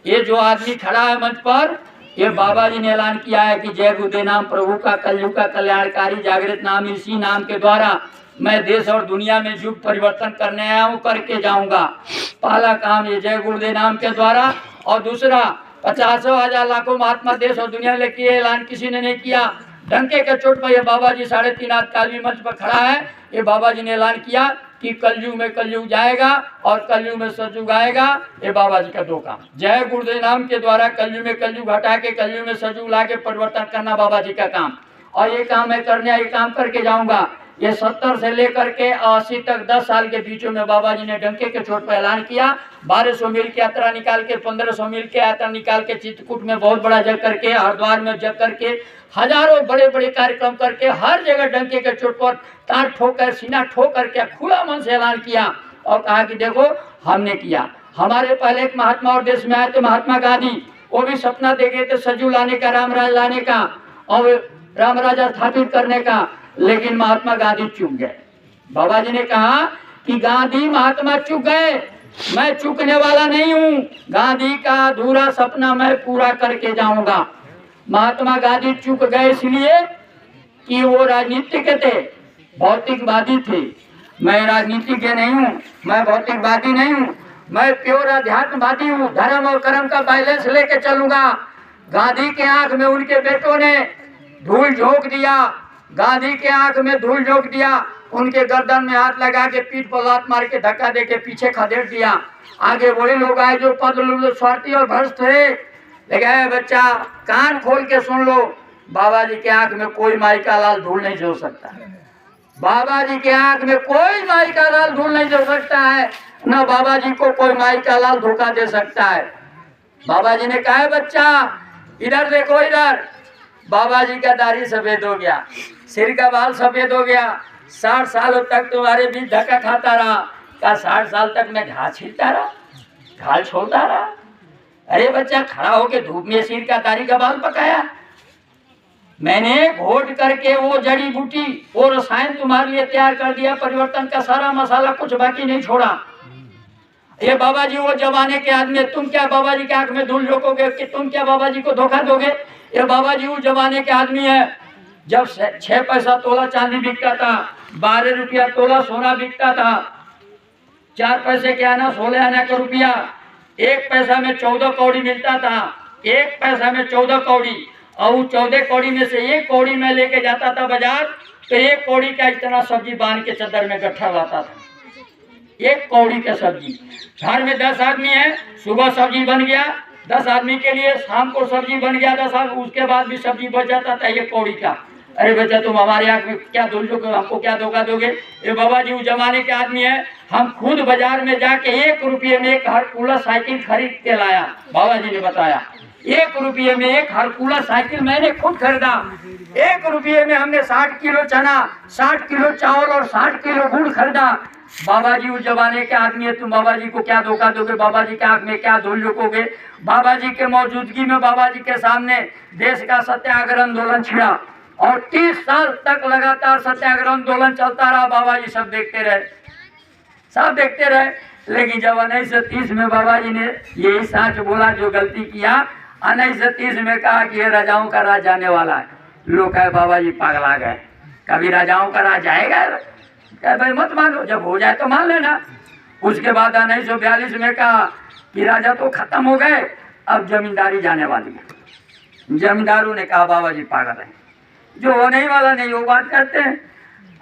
ये जो आदमी खड़ा है मंच पर, ये बाबा जी ने ऐलान किया है कि जय गुरुदेव नाम प्रभु का, कलयुग का कल्याणकारी जागृत नाम, इसी नाम के द्वारा मैं देश और दुनिया में युग परिवर्तन करने आया हूँ, करके जाऊंगा। पहला काम ये जय गुरुदेव नाम के द्वारा। और दूसरा 50,000 लाखों महात्मा देश और दुनिया में किए ऐलान किसी ने नहीं किया। डंके के चोट पर ये बाबा जी 3.5 हाथ का आदमी मंच पर खड़ा है, ये बाबा जी ने ऐलान किया कि कलयुग में कलयुग जाएगा और कलयुग में सतयुग आएगा। ये बाबा जी का 2 काम, जय गुरुदेव नाम के द्वारा कलयुग में कलयुग हटा के कलयुग में सतयुग ला के परिवर्तन करना बाबा जी का काम। और ये काम मैं करने, ये काम करके जाऊंगा। ये 70 से लेकर के 80 तक 10 साल के बीचों में बाबा जी ने डंके के चोट पर ऐलान किया। 1200 मील की यात्रा निकाल के, 1500 मील की यात्रा निकाल के, चित्रकूट में बहुत बड़ा जग करके, हरिद्वार में जग करके, हजारों बड़े बड़े कार्यक्रम करके, हर जगह डंके के चोट पर तार ठोक कर, सीना ठोक करके खुला मन से ऐलान किया और कहा कि देखो हमने किया। हमारे पहले एक महात्मा और देश में आए थे, महात्मा गांधी, वो भी सपना देखे थे सजू लाने का, रामराज लाने का और रामराजा स्थापित करने का, लेकिन महात्मा गांधी चूक गए। बाबा जी ने कहा कि गांधी महात्मा चूक गए, मैं चूकने वाला नहीं हूँ, गांधी का अधूरा सपना मैं पूरा करके जाऊंगा। महात्मा गांधी चूक गए इसलिए कि वो राजनीतिक थे, भौतिकवादी थे। मैं राजनीतिज्ञ नहीं हूँ, मैं भौतिकवादी नहीं हूँ, मैं प्योर अध्यात्मवादी हूँ। धर्म और कर्म का बैलेंस लेके चलूंगा। गांधी के आंख में उनके बेटों ने धूल झोंक दिया, गांधी के आंख में धूल झोंक दिया, उनके गर्दन में हाथ लगा के पीठ पर लात मार के धक्का दे के पीछे खदेड़ दिया। आगे वही लोग आए जो पद स्वार्थी और भ्रष्ट थे। लेकिन बच्चा कान खोल के सुन लो, बाबा जी के आंख में कोई माई का लाल धूल नहीं झोंक सकता है। बाबा जी के आंख में कोई माई का लाल धूल नहीं झोंक सकता है, न बाबा जी को कोई माई का लाल धोखा दे सकता है। बाबा जी ने कहा है बच्चा इधर देखो, इधर बाबा जी का दाढ़ी सफेद हो गया, सिर का बाल सफेद हो गया, 60 सालों तक तुम्हारे बीच धक्का खाता रहा। क्या 60 साल तक मैं घास छीलता रहा, घाल छोड़ता रहा? अरे बच्चा खड़ा होके धूप में सिर का दाढ़ी का बाल पकाया, मैंने घोट करके वो जड़ी बूटी वो रसायन तुम्हारे लिए तैयार कर दिया, परिवर्तन का सारा मसाला, कुछ बाकी नहीं छोड़ा। ये बाबा जी वो जमाने के आदमी, तुम क्या बाबा जी के आंख में धूल झोंकोगे कि तुम क्या बाबा जी को धोखा दोगे? ये बाबा जी वो जमाने के आदमी है जब 6 पैसा तोला चांदी बिकता था, 12 रुपया तोला सोना बिकता था, 4 पैसे के आना 16 आना का रुपया, 1 पैसा में 14 कौड़ी मिलता था, 1 पैसा में 14 कौड़ी, और 14 कौड़ी में से 1 कौड़ी में लेके जाता था बाजार, तो 1 कौड़ी का इतना सब्जी बांध के चादर में गट्ठा लाता था। 1 कौड़ी का सब्जी, घर में 10 आदमी है, सुबह सब्जी बन गया 10 आदमी के लिए, शाम को सब्जी बन गया 10 आदमी, उसके बाद भी सब्जी बच जाता था 1 कौड़ी का। अरे बच्चा तुम हमारे आँख में क्या धुल दोगे, हमको क्या धोखा दोगे? ये बाबा जी उस जमाने के आदमी है, हम खुद बाजार में जाके 1 रुपये में एक हरकुलस साइकिल खरीद के लाया। बाबा जी ने बताया 1 रुपये में एक हरकुलस साइकिल मैंने खुद खरीदा। 1 रुपये में हमने 60 किलो चना, 60 किलो चावल और 60 किलो गुड़ खरीदा। बाबा जी उस जमाने के आदमी है, तुम बाबा जी को क्या धोखा दोगे? बाबा जी के आंख में क्या धूल झोंकोगे? बाबा जी के मौजूदगी में बाबा जी के सामने देश का सत्याग्रह आंदोलन छिड़ा और 30 साल तक लगातार सत्याग्रह आंदोलन चलता रहा। बाबा जी सब देखते रहे, सब देखते रहे। लेकिन जब 1930 में बाबा जी ने यही सच बोला जो गलती किया, 1930 में कहा कि ये राजाओं का राज जाने वाला है, लोग कहे बाबा जी पागला गए, कभी राजाओं का राज जाएगा? कहे भाई मत मानो, जब हो जाए तो मान लेना। उसके बाद 1942 में कहा कि राजा तो खत्म हो गए, अब जमींदारी जाने वाली है। जमींदारों ने कहा बाबा जी पागल है, जो होने ही वाला नहीं वो बात करते हैं।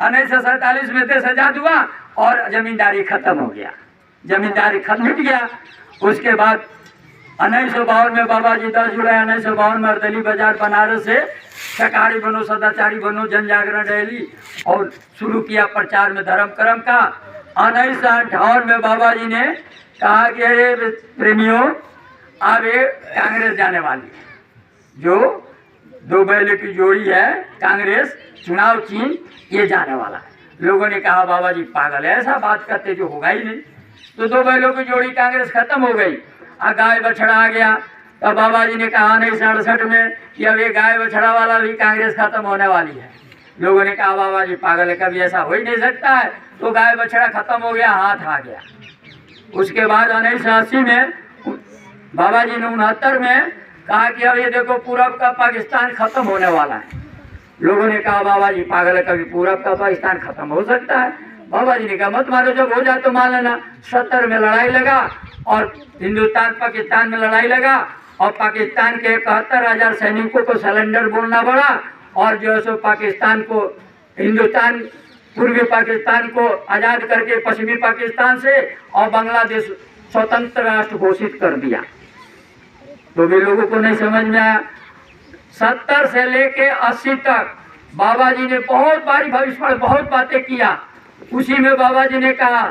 1947 में देश आजाद हुआ और जमींदारी खत्म हो गया, जमींदारी खत्म हो गया। उसके बाद 1952 में बाबा जी 10 जुलाई 1952 में अर्दली बाजार बनारस से शाकाहारी बनो, सदाचारी बनो, जन जागरण रैली और शुरू किया प्रचार में धर्म कर्म का। 1958 में बाबा जी ने कहा कि अरे प्रेमियों, अब ये कांग्रेस जाने वाली है, जो 2 बैलों की जोड़ी है कांग्रेस, चुनाव चिन्ह, ये जाने वाला है। लोगों ने कहा बाबा जी पागल है, ऐसा बात करते जो होगा ही नहीं। तो 2 बैलों की जोड़ी कांग्रेस खत्म हो गई, अब गाय बछड़ा आ गया। तब बाबा जी ने कहा 1968 में कि अब ये गाय बछड़ा वाला भी कांग्रेस खत्म होने वाली है। लोगों ने कहा बाबा जी पागल है, कभी ऐसा हो ही नहीं सकता है। तो गाय बछड़ा खत्म हो गया, हाथ आ गया। उसके बाद 1980 में बाबा जी ने 69 में कहा कि अब ये देखो पूरब का पाकिस्तान खत्म होने वाला है। लोगों ने कहा बाबा जी पागल है, कभी पूरब का पाकिस्तान खत्म हो सकता है? बाबा जी ने कहा मत मानो, जब हो जाए तो मान लेना। 70 में लड़ाई लगा और हिंदुस्तान पाकिस्तान में लड़ाई लगा और पाकिस्तान के 71,000 सैनिकों को सरेंडर बोलना पड़ा और जो है सो पाकिस्तान को, हिंदुस्तान पूर्वी पाकिस्तान को आज़ाद करके पश्चिमी पाकिस्तान से और बांग्लादेश स्वतंत्र राष्ट्र घोषित कर दिया। तो भी लोगों को नहीं समझ में आया। 70 से लेके 80 तक बाबा जी ने बहुत बारी भविष्यवाणी बहुत बातें किया। उसी में बाबा जी ने कहा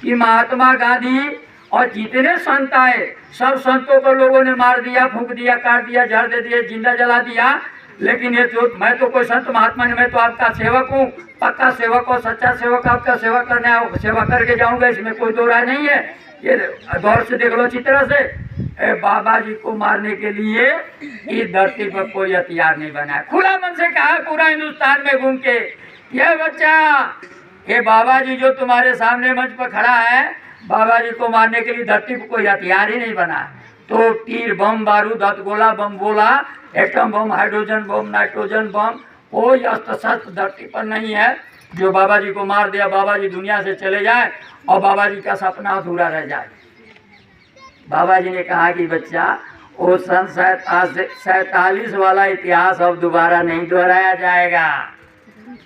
कि महात्मा गांधी और जितने संत आए सब संतों को लोगों ने मार दिया, फूंक दिया, काट दिया, जड़ दे दिया, जिंदा जला दिया। लेकिन ये जो मैं तो कोई संत महात्मा नहीं, मैं तो आपका सेवक हूँ, पक्का सेवक और सच्चा सेवक, आपका सेवा करने आओ, सेवा करके जाऊंगा, इसमें कोई दो राय नहीं है। ये गौर से देख लो अच्छी तरह से। बाबा जी को मारने के लिए इस धरती पर कोई हथियार नहीं बनाया। खुला मन से कहा पूरा हिंदुस्तान में घूम के, ये बच्चा, ये बाबा जी जो तुम्हारे सामने मंच पर खड़ा है, बाबा जी को मारने के लिए धरती पर कोई हथियार ही नहीं बना। तो तीर बम, बारूद, हथगोला बम बोला, atom bomb, hydrogen bomb, nitrogen bomb, कोई अस्त्र शस्त्र धरती पर नहीं है जो बाबा जी को मार दिया, बाबा जी दुनिया से चले जाए और बाबा जी का सपना अधूरा रह जाए। बाबा जी ने कहा कि बच्चा, वो सन 47 वाला इतिहास अब दोबारा नहीं दोहराया जाएगा।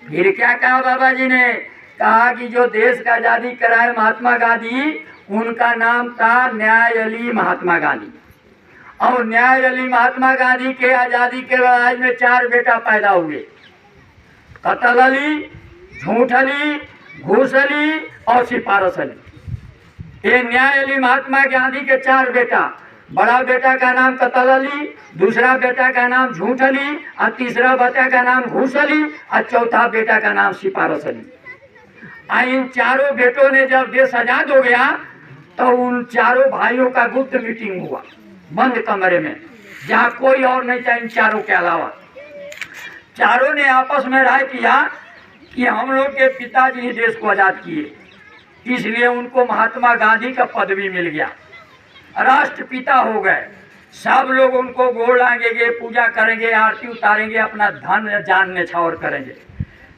फिर क्या कहा बाबा जी ने? कहा कि जो देश का आज़ादी कराए महात्मा गांधी, उनका नाम था न्याय अली महात्मा गांधी। और न्याय अली महात्मा गांधी के आज़ादी के लड़ाई में 4 बेटा पैदा हुए, कत्ल अली, झूठ अली, घूस अली और सिफारस अली। ये न्याय अली महात्मा गांधी के 4 बेटा, बड़ा बेटा का नाम कत्ल अली, दूसरा बेटा का नाम झूठ अली और तीसरा बेटा का नाम घूस अली और चौथा बेटा का नाम सिफारस अली। इन 4 बेटों ने जब देश आजाद हो गया तो उन 4 भाइयों का गुप्त मीटिंग हुआ बंद कमरे में, जहाँ कोई और नहीं था इन 4 के अलावा। चारों ने आपस में राय किया कि हम लोग के पिताजी ही देश को आज़ाद किए, इसलिए उनको महात्मा गांधी का पदवी मिल गया, राष्ट्रपिता हो गए। सब लोग उनको गोड़ लागेंगे, पूजा करेंगे, आरती उतारेंगे, अपना धन जान न्यौछावर करेंगे।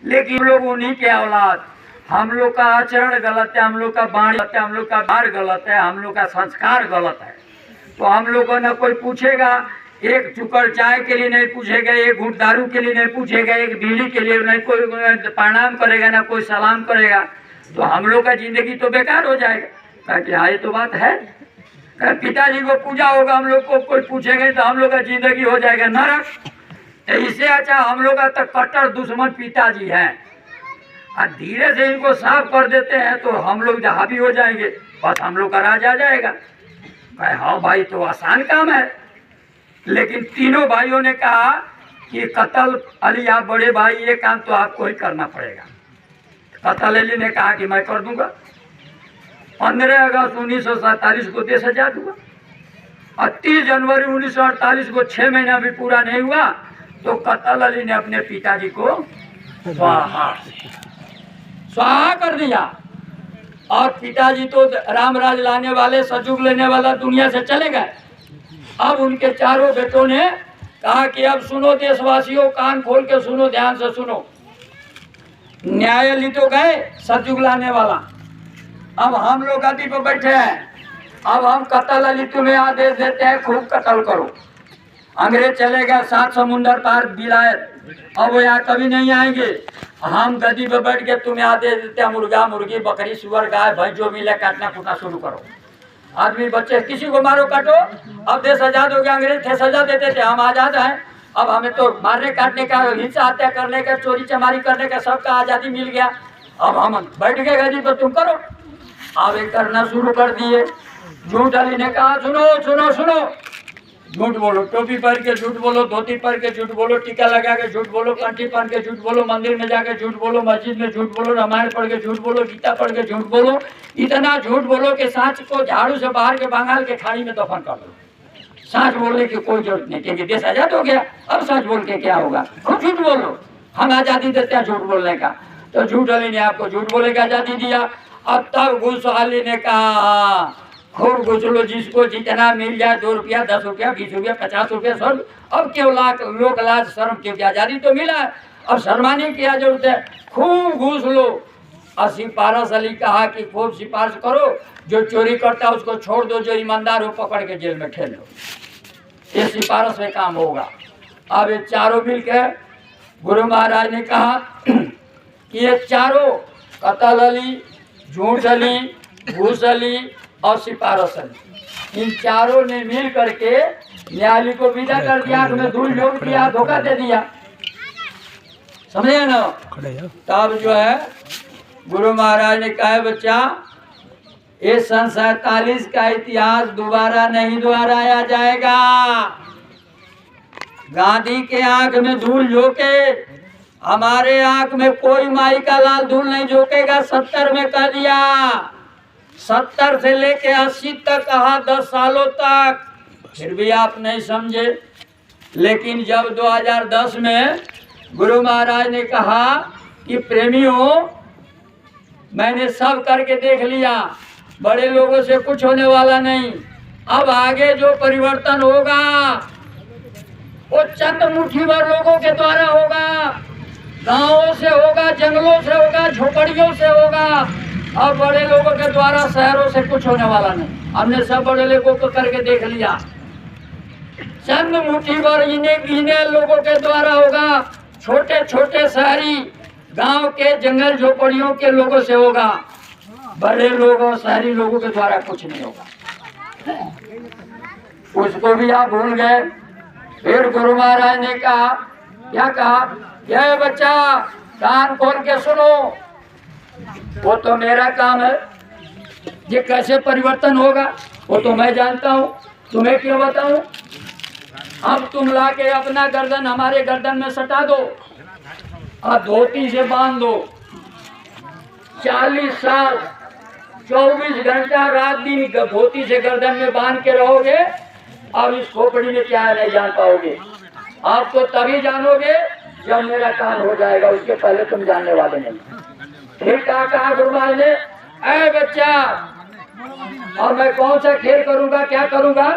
लेकिन लोग उन्हीं के औलाद, हम लोग का आचरण गलत है, हम लोग का वाणी गलत है, हम लोग का व्यवहार गलत है, हम लोग का संस्कार गलत है। तो हम लोग को न कोई पूछेगा, एक चुकर चाय के लिए नहीं पूछेगा, एक घूंट दारू के लिए नहीं पूछेगा, एक बीड़ी के लिए नहीं कोई प्रणाम करेगा, ना कोई सलाम करेगा। तो हम लोग का जिंदगी तो बेकार हो जाएगा। कहा कि हाँ ये तो बात है। पिताजी को पूजा होगा, हम लोग को कोई पूछेगा तो हम लोग का जिंदगी हो जाएगा नरक। इससे अच्छा हम लोग का तो कट्टर दुश्मन पिताजी हैं, और धीरे से इनको साफ कर देते हैं तो हम लोग हावी हो जाएंगे, बस हम लोग का राज आ जाएगा। कहे हाँ भाई तो आसान काम है। लेकिन तीनों भाइयों ने कहा कि कत्ल अली आप बड़े भाई, ये काम तो आपको ही करना पड़ेगा। कत्ल अली ने कहा कि मैं कर दूंगा। 15 अगस्त 1947 को देश आजाद हुआ, और 30 जनवरी 1948 को 6 महीना भी पूरा नहीं हुआ तो कत्ल अली ने अपने पिताजी को स्वाहा कर दिया। और पिताजी तो रामराज लाने वाले, सतयुग लेने वाला दुनिया से चले गए। अब उनके चारों बेटों ने कहा कि अब सुनो देशवासियों, कान खोल के सुनो, ध्यान से सुनो। न्यायालय तो गए सतयुग लाने वाला, अब हम लोग गद्दी पर बैठे हैं। अब हम कत्ल अली तुम्हें आदेश देते हैं, खूब कत्ल करो। अंग्रेज चले गए 7 समुंदर पार विलायत, अब वो यहाँ कभी नहीं आएंगे। हम गद्दी पर बैठ के तुम्हें आदेश देते हैं, मुर्गा मुर्गी बकरी सुअर गाय भैंस जो मिले काटना कूटना शुरू करो। आदमी बच्चे किसी को मारो काटो। अब देश आजाद हो गया, अंग्रेज थे सजा देते थे, हम आजाद हैं। अब हमें तो मारने काटने का, हिंसा हत्या करने का, चोरी चमारी करने का, सबका आज़ादी मिल गया। अब हम बैठ गए गद्दी पर, तुम करो। अब ये करना शुरू कर दिए। झूठ अली ने कहा सुनो सुनो सुनो, झूठ बोलो, टोपी पहन के झूठ बोलो, धोती पहन के झूठ बोलो, टीका लगा के झूठ बोलो, कंठी पहन के झूठ बोलो, मंदिर में जाके झूठ बोलो, मस्जिद में झूठ बोलो, रामायण पढ़ के झूठ बोलो, गीता पढ़ के झूठ बोलो। इतना झूठ बोलो कि सांच को झाड़ू से बाहर के बंगाल के खाड़ी में दफन कर दो। सांच बोलने की कोई जरूरत नहीं, क्योंकि देश आजाद हो गया। अब सांच बोल के क्या होगा, खूब झूठ बोलो, हम आजादी देते हैं झूठ बोलने का। तो झूठ अली ने आपको झूठ बोलने की आजादी दिया। अब तब घूस अली ने कहा खूब घूस लो, जिसको जितना मिल जाए, 2 रुपया 10 रुपया 20 रुपया 50 रुपया सब। अब क्यों लोक लाज शर्म, क्योंकि आजादी तो मिला, अब शर्माने की क्या जरूरत है, खूब घूस लो। और सिफारिश अली कहा कि खूब सिफारिश करो, जो चोरी करता है उसको छोड़ दो, जो ईमानदार हो पकड़ के जेल में ठेल लो, ये सिफारिश में काम होगा। अब ये चारों मिलकर गुरु महाराज ने कहा कि ये चारों कत्ल अली, झूठ अली, घूस अली और सिफारिश अली, इन चारों ने मिल करके न्यायालय को विदा कर दिया, आंख में धूल झोंक दिया, धोखा दे दिया, समझे ना। तब जो है गुरु महाराज ने कहा बच्चा, ये सन 47 का इतिहास दोबारा नहीं दोहराया जाएगा। गांधी के आंख में धूल झोंके, हमारे आंख में कोई माई का लाल धूल नहीं झोंकेगा। 70 में कह दिया, 70 से लेके 80 तक कहा, 10 सालों तक, फिर भी आप नहीं समझे। लेकिन जब 2010 में गुरु महाराज ने कहा कि प्रेमियों, मैंने सब करके देख लिया, बड़े लोगों से कुछ होने वाला नहीं, अब आगे जो परिवर्तन होगा वो चंद मुट्ठी भर लोगों के द्वारा होगा, गांवों से होगा, जंगलों से होगा, झोपड़ियों से होगा, और बड़े लोगों के द्वारा शहरों से कुछ होने वाला नहीं। हमने सब बड़े लोगों को करके देख लिया, चंद मुट्ठी भर इन्हें लोगों के द्वारा होगा, छोटे छोटे शहरी गांव के जंगल झोपड़ियों के लोगों से होगा, बड़े लोगों शहरी लोगों के द्वारा कुछ नहीं होगा। उसको भी आप भूल गए। फिर गुरु महाराज ने कहा, क्या कहा, ये बच्चा कान खोल के सुनो, वो तो मेरा काम है, ये कैसे परिवर्तन होगा वो तो मैं जानता हूँ, तुम्हें क्यों बताऊं। अब तुम लाके अपना गर्दन हमारे गर्दन में सटा दो और धोती से बांध दो। 40 साल 24 घंटा रात दिन धोती से गर्दन में बांध के रहोगे, अब इस खोपड़ी में क्या है नहीं जान पाओगे। आप तो तभी जानोगे जब मेरा काम हो जाएगा उसके पहले तुम जानने वाले नहीं। फिर कहा गुरु महाराज ने, ऐ बच्चा, और मैं कौन सा खेल करूंगा, क्या करूंगा,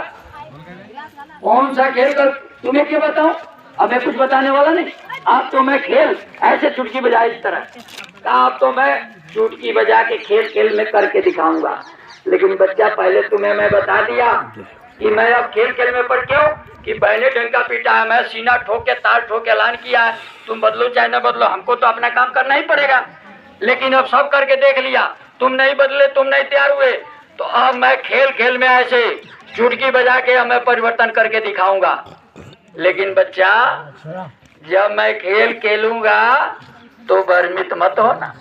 कौन सा खेल कर तुम्हें क्या बताऊं, अब मैं कुछ बताने वाला नहीं। आप तो मैं खेल ऐसे चुटकी बजाए इस तरह कहा, आप तो मैं चुटकी बजा के खेल खेल में करके दिखाऊंगा। लेकिन बच्चा पहले तुम्हें मैं बता दिया कि मैं अब खेल खेल में पड़ क्यों कि बहने डंका पीटा है, मैं सीना ठोक के ताल ठोक के ऐलान किया है, तुम बदलो चाहे न बदलो, हमको तो अपना काम करना ही पड़ेगा। लेकिन अब सब करके देख लिया, तुम नहीं बदले, तुम नहीं तैयार हुए, तो अब मैं खेल खेल में ऐसे चुटकी बजा के मैं परिवर्तन करके दिखाऊंगा। लेकिन बच्चा, जब मैं खेल खेलूंगा तो भ्रमित मत होना,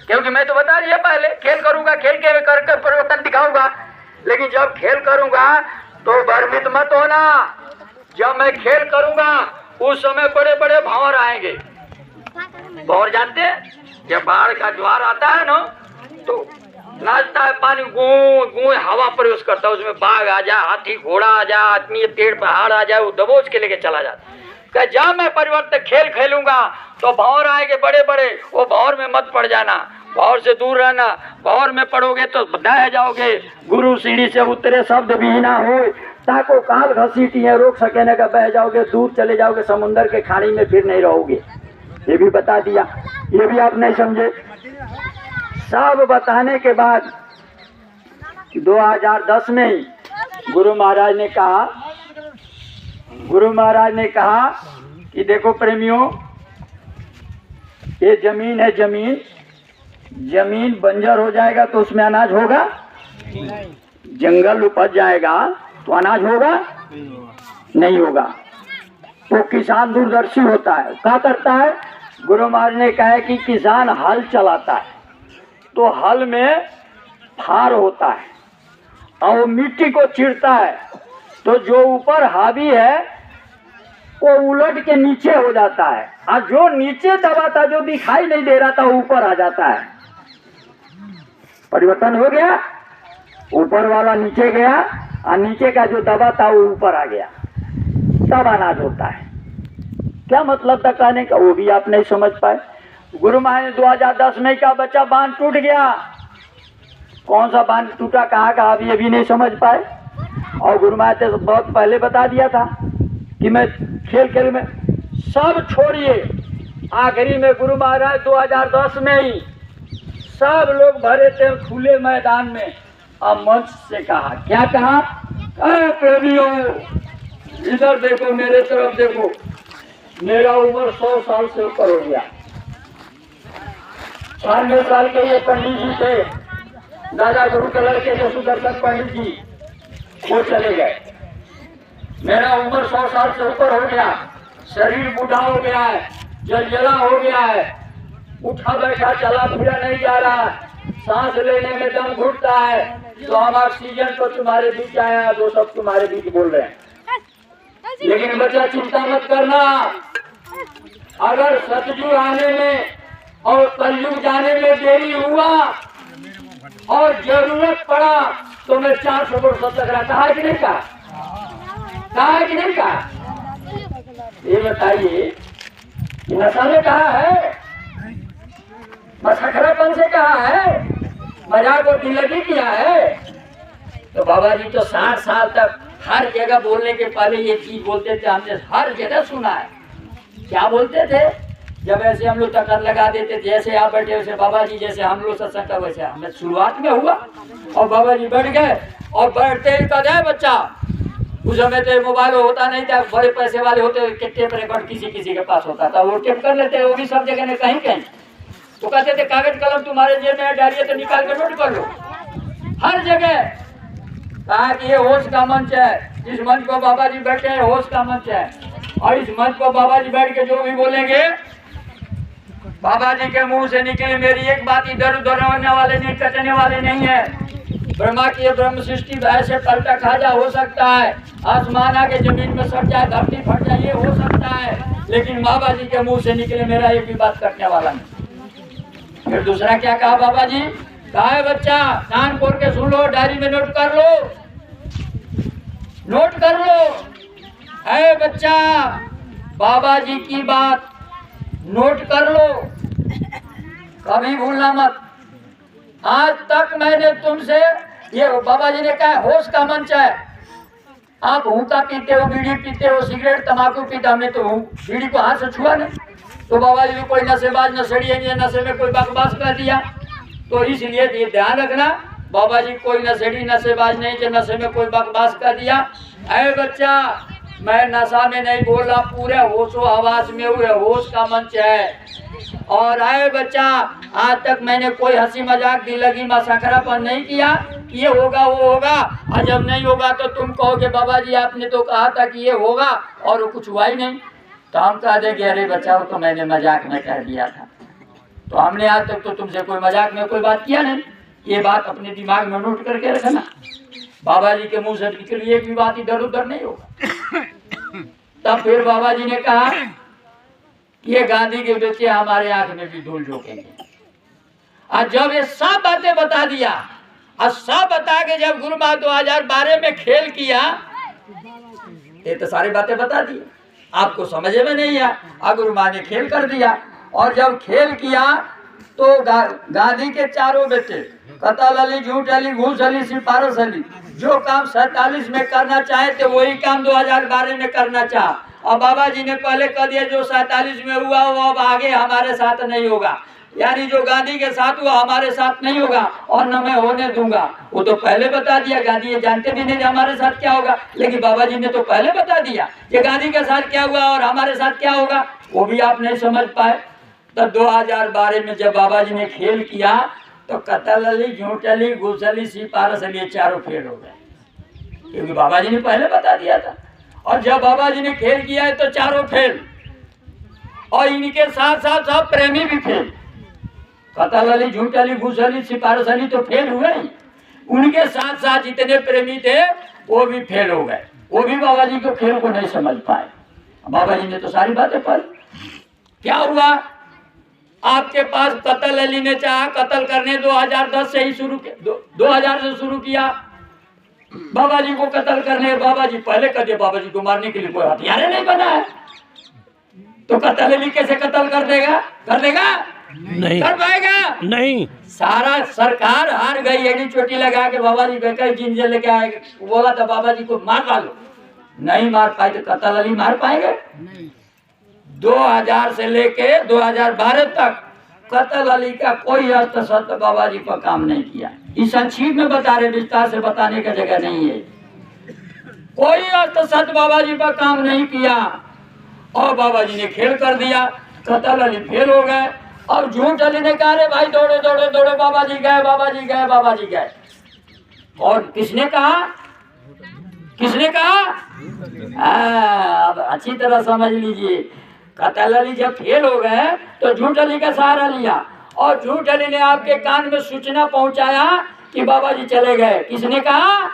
क्योंकि मैं तो बता रही है पहले खेल करूंगा, खेल के करके परिवर्तन दिखाऊंगा। लेकिन जब खेल करूंगा तो भ्रमित मत होना। जब मैं खेल करूंगा उस समय बड़े बड़े भंवर आएंगे। भंवर जानते हैं, जब बाढ़ का ज्वार आता है ना तो नाचता है पानी, गूं गूं हवा प्रवेश करता है, उसमें बाघ आ जाए, हाथी घोड़ा आ जाए, आदमी पेड़ पहाड़ आ जाए, वो दबोच के लेके चला जाता है। जब मैं परिवर्तन खेल खेलूंगा तो भंवर आएंगे बड़े बड़े, वो भंवर में मत पड़ जाना, भंवर से दूर रहना। भंवर में पड़ोगे तो बह जाओगे। गुरु सीढ़ी से उतरे शब्द भी ना हो, ताको काल घसीटी है रोक सके न का, बह जाओगे, दूर चले जाओगे समुंदर के खाड़ी में, फिर नहीं रहोगे। ये भी बता दिया, ये भी आप नहीं समझे। सब बताने के बाद 2010 में ही गुरु महाराज ने कहा कि देखो प्रेमियों, ये जमीन है, जमीन बंजर हो जाएगा तो उसमें अनाज होगा, जंगल उपज जाएगा तो अनाज होगा, नहीं होगा। तो किसान दूरदर्शी होता है, क्या करता है, गुरु महाराज ने कहा है कि किसान हल चलाता है तो हल में फार होता है और मिट्टी को चीरता है, तो जो ऊपर हावी है वो उलट के नीचे हो जाता है, और जो नीचे दबा था, जो दिखाई नहीं दे रहा था, ऊपर आ जाता है। परिवर्तन हो गया, ऊपर वाला नीचे गया और नीचे का जो दबा था वो ऊपर आ गया, तब अनाज होता है। क्या मतलब था कहने का, वो भी आप नहीं समझ पाए। गुरु महाराज ने 2010 में का बच्चा बांध टूट गया, कौन सा बांध टूटा, कहाँ का, आप ये भी नहीं समझ पाए। और गुरु महाराज ने बहुत पहले बता दिया था कि मैं खेल खेल में सब छोड़िए। आखिरी में गुरु महाराज 2010 में ही सब लोग भरे थे खुले मैदान में, और मंच से कहा, क्या कहा, अरे प्रेमियों इधर देखो, मेरे तरफ देखो, मेरा उम्र 100 साल से ऊपर हो गया। 96 साल के ये पंडित जी थे, दादा गुरु के लड़के थे सुदर्शन पंडित जी, वो चले गए। मेरा उम्र 100 साल से ऊपर हो गया, शरीर बूढ़ा हो गया है, जलजला हो गया है, उठा बैठा चला फिरा नहीं जा रहा, सांस लेने में दम घुटता है। तो हम ऑक्सीजन तो तुम्हारे बीच आए, वो सब तुम्हारे बीच बोल रहे हैं। लेकिन बच्चा चिंता मत करना, अगर सतयुग आने में और कलयुग जाने में देरी हुआ और जरूरत पड़ा तो मैं 400 वर्ष तक रहा, कहा कि नहीं कहा, कहा कि नहीं कहा, ये बताइए। नशा में कहा है, मसखरापन से कहा है, मजाक और दिल्लगी किया है। तो बाबा जी तो 60 साल तक हर जगह बोलने के पहले ये चीज बोलते थे, हमने हर जगह सुना है। क्या बोलते थे, जब ऐसे हम लोग टक्कर लगा देते थे, जैसे आप बैठे वैसे बाबा जी, जैसे हम लोग सत्संग का वैसे हमें शुरुआत में हुआ, और बाबा जी बैठ गए और बैठते ही कहा जाए बच्चा, उस समय तो मोबाइल होता नहीं था, बड़े पैसे वाले होते के टेप रिकॉर्ड किसी किसी के पास होता था, वो टेप कर लेते, वो भी सब जगह में कहीं कहीं। तो कहते थे कागज कलम तुम्हारे जेब में डालिए तो निकाल के नोट कर लो, हर जगह। कहा कि ये होश का मंच है, इस मंच को बाबा जी बैठे हैं, होश का मंच है, और इस मंच को बाबा जी बैठ के जो भी बोलेंगे बाबा जी के मुंह से निकले। मेरी एक बात इधर उधर होने वाले नहीं, कटने वाले नहीं है। ब्रह्मा की ब्रह्म सृष्टि ऐसे पलटा खाजा हो सकता है, आसमान आके जमीन में सट जाए, धरती फट जाए, ये हो सकता है, लेकिन बाबा जी के मुंह से निकले मेरा एक भी बात कटने वाला नहीं। फिर दूसरा क्या कहा बाबा जी, कहा है बच्चा कान खोल के सुन लो, डायरी में नोट कर लो, नोट कर लो। है बच्चा, बाबा जी की बात नोट कर लो, कभी भूलना मत। आज तक मैंने तुमसे, ये बाबा जी ने कहा होश का मंच है, आप हुक्का पीते हो, बीड़ी पीते हो, सिगरेट तंबाकू पीते, हमने तो बीड़ी को हाथ से छुआ नहीं। तो बाबा जी कोई नशेबाज नशेड़ी है, नशे में कोई बकवास कर दिया, तो इसलिए ये ध्यान रखना, बाबा जी कोई नशेड़ी नशेबाज नहीं जो नशे में कोई बकवास कर दिया। अरे बच्चा, मैं नशा में नहीं बोल रहा, पूरे होशो हवास में हुए, होश का मंच है। और आए बच्चा, आज तक मैंने कोई हंसी मजाक दिलगी मसखरापन नहीं किया, ये होगा वो होगा, और जब नहीं होगा तो तुम कहोगे बाबा जी आपने तो कहा था कि ये होगा और वो कुछ हुआ ही नहीं, तो हम कह देंगे अरे बच्चा वो तो मैंने मजाक में कह दिया था। तो हमने आज तक तो तुमसे कोई मजाक में कोई बात किया नहीं, ये बात अपने दिमाग में नोट करके रखना। बाबा जी के मुंह से निकली एक भी बात इधर उधर नहीं होगा। तब फिर बाबा जी ने कहा ये गांधी के बच्चे हमारे आंख में भी धूल झोंकेंगे। और जब ये सब बातें बता दिया और सब बता के जब गुरु माँ 2012 में खेल किया, ये तो सारी बातें बता दी, आपको समझ में नहीं आया, गुरु माँ ने खेल कर दिया। और जब खेल किया तो गांधी के चारों बेटे कतल अली, झूठ अली, घूस अली, सिफारिश अली, जो काम 47 में करना चाहे थे वही काम 2012 में करना चाहा। और बाबा जी ने पहले कह दिया जो 47 में हुआ वो अब आगे हमारे साथ नहीं होगा, यानी जो गांधी के साथ हुआ हमारे साथ नहीं होगा और न मैं होने दूंगा। वो तो पहले बता दिया, गांधी ये जानते भी नहीं हमारे साथ क्या होगा, लेकिन बाबा जी ने तो पहले बता दिया कि गांधी के साथ क्या हुआ और हमारे साथ क्या होगा, वो भी आप नहीं समझ पाए। तब 2012 में जब बाबा जी ने खेल किया तो कतल अली, झूठ अली, घूस अली, सिफारिश अली, चारों फेल हो गए, क्योंकि बाबा जी ने पहले बता दिया था। और जब बाबा जी ने खेल किया है तो चारों फेल, और इनके साथ साथ सब प्रेमी भी फेल। कतल अली, झूठ अली, घूस अली, सिफारिश अली तो फेल हुए ही, उनके साथ साथ जितने प्रेमी थे वो भी फेल हो गए, वो भी बाबा जी के खेल को नहीं समझ पाए। बाबा जी ने तो सारी बातें पढ़ी। क्या हुआ, आपके पास कतल अली ने चाहा कत्ल करने 2010 से ही शुरू किया, 2000 से शुरू किया बाबा जी को कत्ल करने। बाबा जी पहले कर दिया, बाबा जी को मारने के लिए कोई हथियार नहीं बना है, तो कतल अली कैसे कत्ल कर देगा, कर देगा नहीं, कर पाएगा नहीं। सारा सरकार हार गई, एडी चोटी लगा के बाबा जी बेकर जिंजे लेके आए, बोला था बाबा जी को मार डालो, नहीं मार पाए तो कतल अली मार पाएंगे नहीं। 2000 से लेके 2012 तक कतल अली का कोई अस्त्र शस्त्र बाबा जी पर काम नहीं किया। इस संक्षिप्त में बता रहे, विस्तार से बताने का जगह नहीं है। कोई अस्त्र शस्त्र बाबा जी पर काम नहीं किया और बाबा जी ने खेल कर दिया, कतल अली फेल हो गए। और झूठ अली ने कहा रे भाई दौड़ो दौड़ो दौड़ो, बाबा जी गए, बाबा जी गए, बाबा जी गए। और किसने कहा, किसने कहा, अब अच्छी तरह समझ लीजिए। कतल अली जब फेल हो गए तो झूठ अली का सहारा लिया और झूठ अली ने आपके कान में सूचना पहुंचाया कि बाबा जी चले गए। किसने कहा,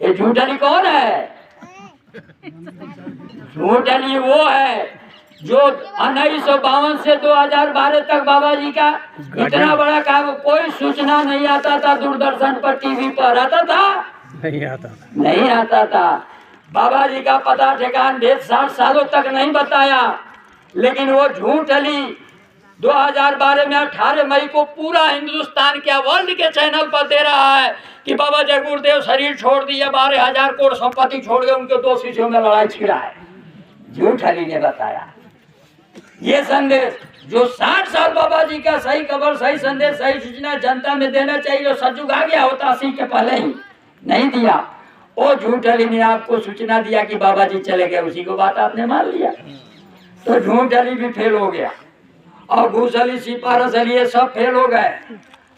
ये झूठ अली कौन है, झूठ अली वो है जो 1952 से 2012 तक बाबा जी का इतना बड़ा काम, कोई सूचना नहीं आता था, दूरदर्शन पर टीवी पर आता था, नहीं आता था, नहीं आता था। बाबा जी का पता ठिकान 60 सालों तक नहीं बताया, लेकिन वो झूठ अली 2012 में 18 मई को पूरा हिंदुस्तान क्या वर्ल्ड के चैनल पर दे रहा है कि बाबा जगुरुदेव शरीर छोड़ दिया, 12,000 करोड़ संपत्ति छोड़ गए, उनके 2 शिष्यों में लड़ाई छिड़ा है। झूठ अली ने बताया ये संदेश जो 60 साल बाबा जी का सही खबर, सही संदेश, सही सूचना जनता में देना चाहिए, जो सजुग आ गया होता 80 के पहले ही नहीं दिया। वो झूठ अली ने आपको सूचना दिया कि बाबा जी चले गए, उसी को बात आपने मान लिया, तो झूठ अली भी फेल हो गया और घूस अली, सिफारिश अली ये सब फेल हो गए।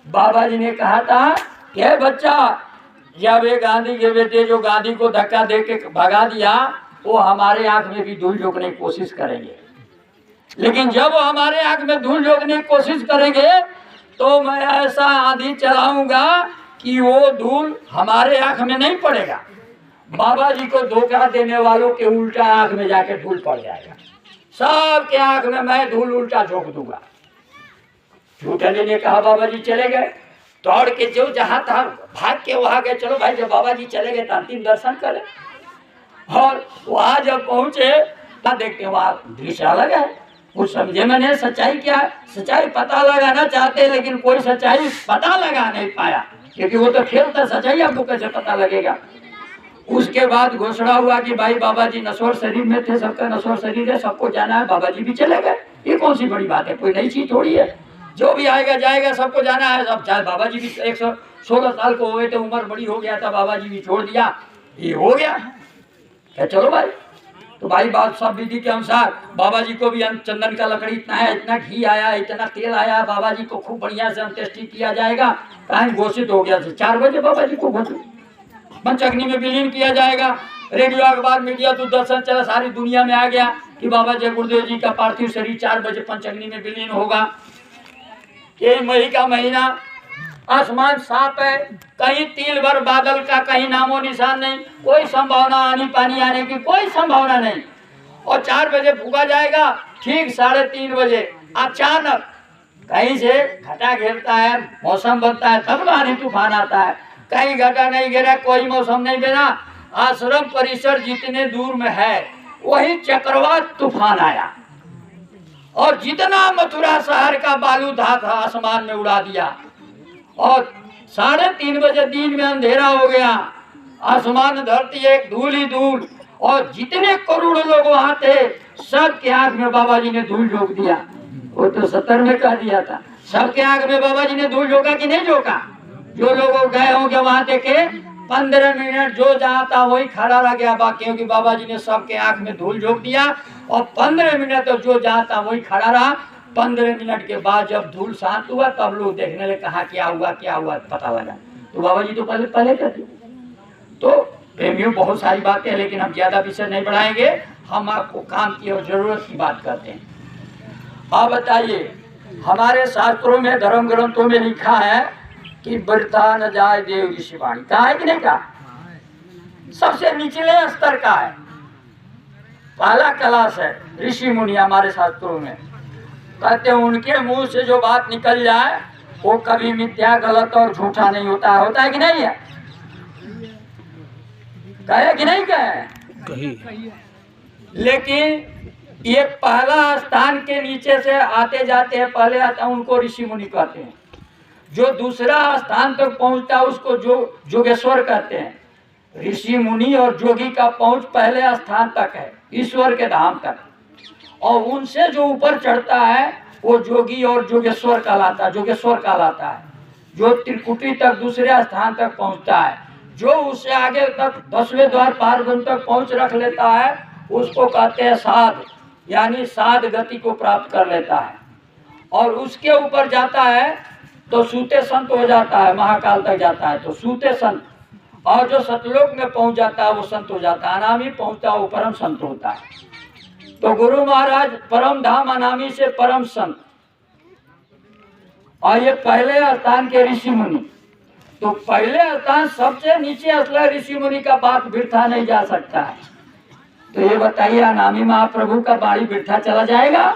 बाबा जी ने कहा था कि बच्चा, जब ये गांधी के बेटे जो गांधी को धक्का दे के भगा दिया, वो हमारे आंख में भी धूल झोंकने की कोशिश करेंगे, लेकिन जब वो हमारे आंख में धूल झोंकने की कोशिश करेंगे तो मैं ऐसा आंधी चलाऊंगा कि वो धूल हमारे आंख में नहीं पड़ेगा, बाबा जी को धोखा देने वालों के उल्टा आंख में जाके धूल पड़ जाएगा, सबके आंख में मैं धूल उल्टा झोंक दूंगा। झूठ अली ने कहा बाबा जी चले गए, दौड़ के जो जहां था भाग के वहां गए, चलो भाई जब बाबा जी चले गए तो अंतिम दर्शन करें। और वहां जब पहुंचे तब देखते वहां दृश्य अलग है, कुछ समझे मैंने सच्चाई क्या है? सच्चाई पता लगाना चाहते लेकिन कोई सच्चाई पता लगा नहीं पाया, क्योंकि वो तो खेल था, सच्चाई आपको कैसे पता लगेगा। उसके बाद घोषणा हुआ कि भाई बाबा जी नश्वर शरीर में थे, सबका नश्वर शरीर है, सबको जाना है, बाबा जी भी चले गए। ये कौन सी बड़ी बात है, कोई नई चीज थोड़ी है, जो भी आएगा जाएगा, सबको जाना है। सब चाहे बाबा जी भी 116 साल को हुए थे, उम्र बड़ी हो गया था, बाबा जी भी छोड़ दिया, ये हो गया क्या, चलो भाई। तो भाई बात सब विधि के अनुसार बाबा जी को भी चंदन का लकड़ी इतना है, इतना घी आया, इतना तेल आया, बाबा जी को खूब बढ़िया से अंत्येष्टि किया जाएगा। टाइम घोषित हो गया, 4 बजे बाबा जी को घोषित पंचअग्नि में विलीन किया जाएगा। रेडियो अखबार मीडिया दूरदर्शन चला, सारी दुनिया में आ गया कि बाबा जय गुरुदेव जी का पार्थिव शरीर 4 बजे पंचअग्नि में विलीन होगा। ये मई का महीना, आसमान साफ है, कहीं तिल भर बादल का कहीं नामो निशान नहीं, कोई संभावना आनी पानी आने की कोई संभावना नहीं। और 4 बजे फूका जाएगा, ठीक 3:30 बजे अचानक कहीं से घटा घेरता है, मौसम बनता है, तब आंधी तूफान आता है। कहीं घटा नहीं गिरा, कोई मौसम नहीं गिरा, आश्रम परिसर जितने दूर में है वही चक्रवात तूफान आया और जितना मथुरा शहर का बालू था आसमान में उड़ा दिया। और 3:30 बजे दिन में अंधेरा हो गया, आसमान धरती एक धूल ही धूल, और जितने करोड़ लोग वहां थे सबके आंख में बाबा जी ने धूल झोंक दिया। वो तो 70 में कह दिया था, सबके आंख में बाबा जी ने धूल झोंका कि नहीं झोंका। जो लोग गए होंगे वहां देखे 15 मिनट जो जहाँ था वही खड़ा रह गया, बाकी क्योंकि बाबा जी ने सबके आंख में धूल झोंक दिया। और 15 मिनट तो जो जहाँ था वही खड़ा रहा। 15 मिनट के बाद जब धूल शांत हुआ तब लोग देखने लगे, कहा क्या हुआ पता लगा। तो बाबा जी तो पहले कहते। तो प्रेमियों बहुत सारी बातें हैं, लेकिन हम ज्यादा विषय नहीं बढ़ाएंगे, हम आपको काम की और जरूरत की बात करते हैं। आप बताइए, हमारे शास्त्रों में धर्म ग्रंथों में लिखा है कि वृथा न जाए देव ऋषि वाणी, कहा है कि नहीं कहा? सबसे निचले स्तर का है, पहला क्लास है ऋषि मुनि हमारे शास्त्रों में। कहते हैं उनके मुंह से जो बात निकल जाए वो कभी मिथ्या, गलत और झूठा नहीं होता है। होता है कि नहीं है? कहे कि नहीं कहे? लेकिन ये पहला स्थान के नीचे से आते जाते हैं, पहले आता उनको ऋषि मुनि कहते हैं। जो दूसरा स्थान तक पहुंचता है उसको जोगेश्वर कहते हैं। ऋषि मुनि और जोगी का पहुंच पहले स्थान तक है, ईश्वर के धाम तक। और उनसे जो ऊपर चढ़ता है वो जोगी और जोगेश्वर कहलाता है। जो त्रिकुटी तक दूसरे स्थान तक पहुंचता है, जो उससे आगे तक 10वें द्वार पारब्रह्म तक पहुंच रख लेता है उसको कहते हैं साध, यानी साध गति को प्राप्त कर लेता है। और उसके ऊपर जाता है तो सूते संत हो जाता है, महाकाल तक जाता है तो सूते संत। और जो सतलोक में पहुंच जाता है वो संत हो जाता है, अनामी पहुंचता है वो परम संत होता है। तो गुरु महाराज परम धाम अनामी से परम संत, और ये पहले स्थान के ऋषि मुनि। तो पहले स्थान सबसे नीचे असला ऋषि मुनि का बात बिरथा नहीं जा सकता है। तो ये बताइए, अनामी महाप्रभु का बाणी बिरथा चला जाएगा?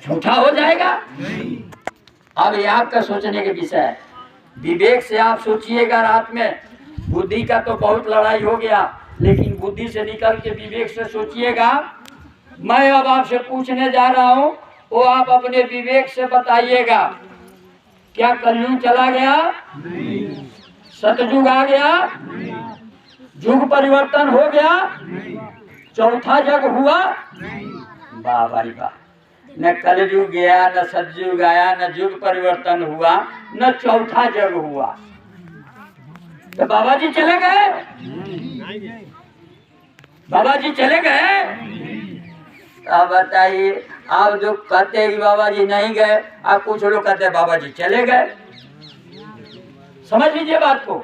झूठा हो जाएगा? अब ये आपका सोचने के विषय है। विवेक से आप सोचिएगा रात में। बुद्धि का तो बहुत लड़ाई हो गया, लेकिन बुद्धि से निकल के विवेक से सोचिएगा। मैं अब आपसे पूछने जा रहा हूं, वो आप अपने विवेक से बताइएगा। क्या कलयुग चला गया? सतयुग आ गया? युग परिवर्तन हो गया? चौथा जग हुआ? वाह भाई वाह। न कलयुग गया, न सतयुग आया, न युग परिवर्तन हुआ, न चौथा जग हुआ। तो बाबा जी चले गए? बाबा जी चले गए? अब बताइए, आप जो कहते हैं कि बाबा जी नहीं गए, आप कुछ लोग कहते हैं बाबा जी चले गए। समझ लीजिए बात को।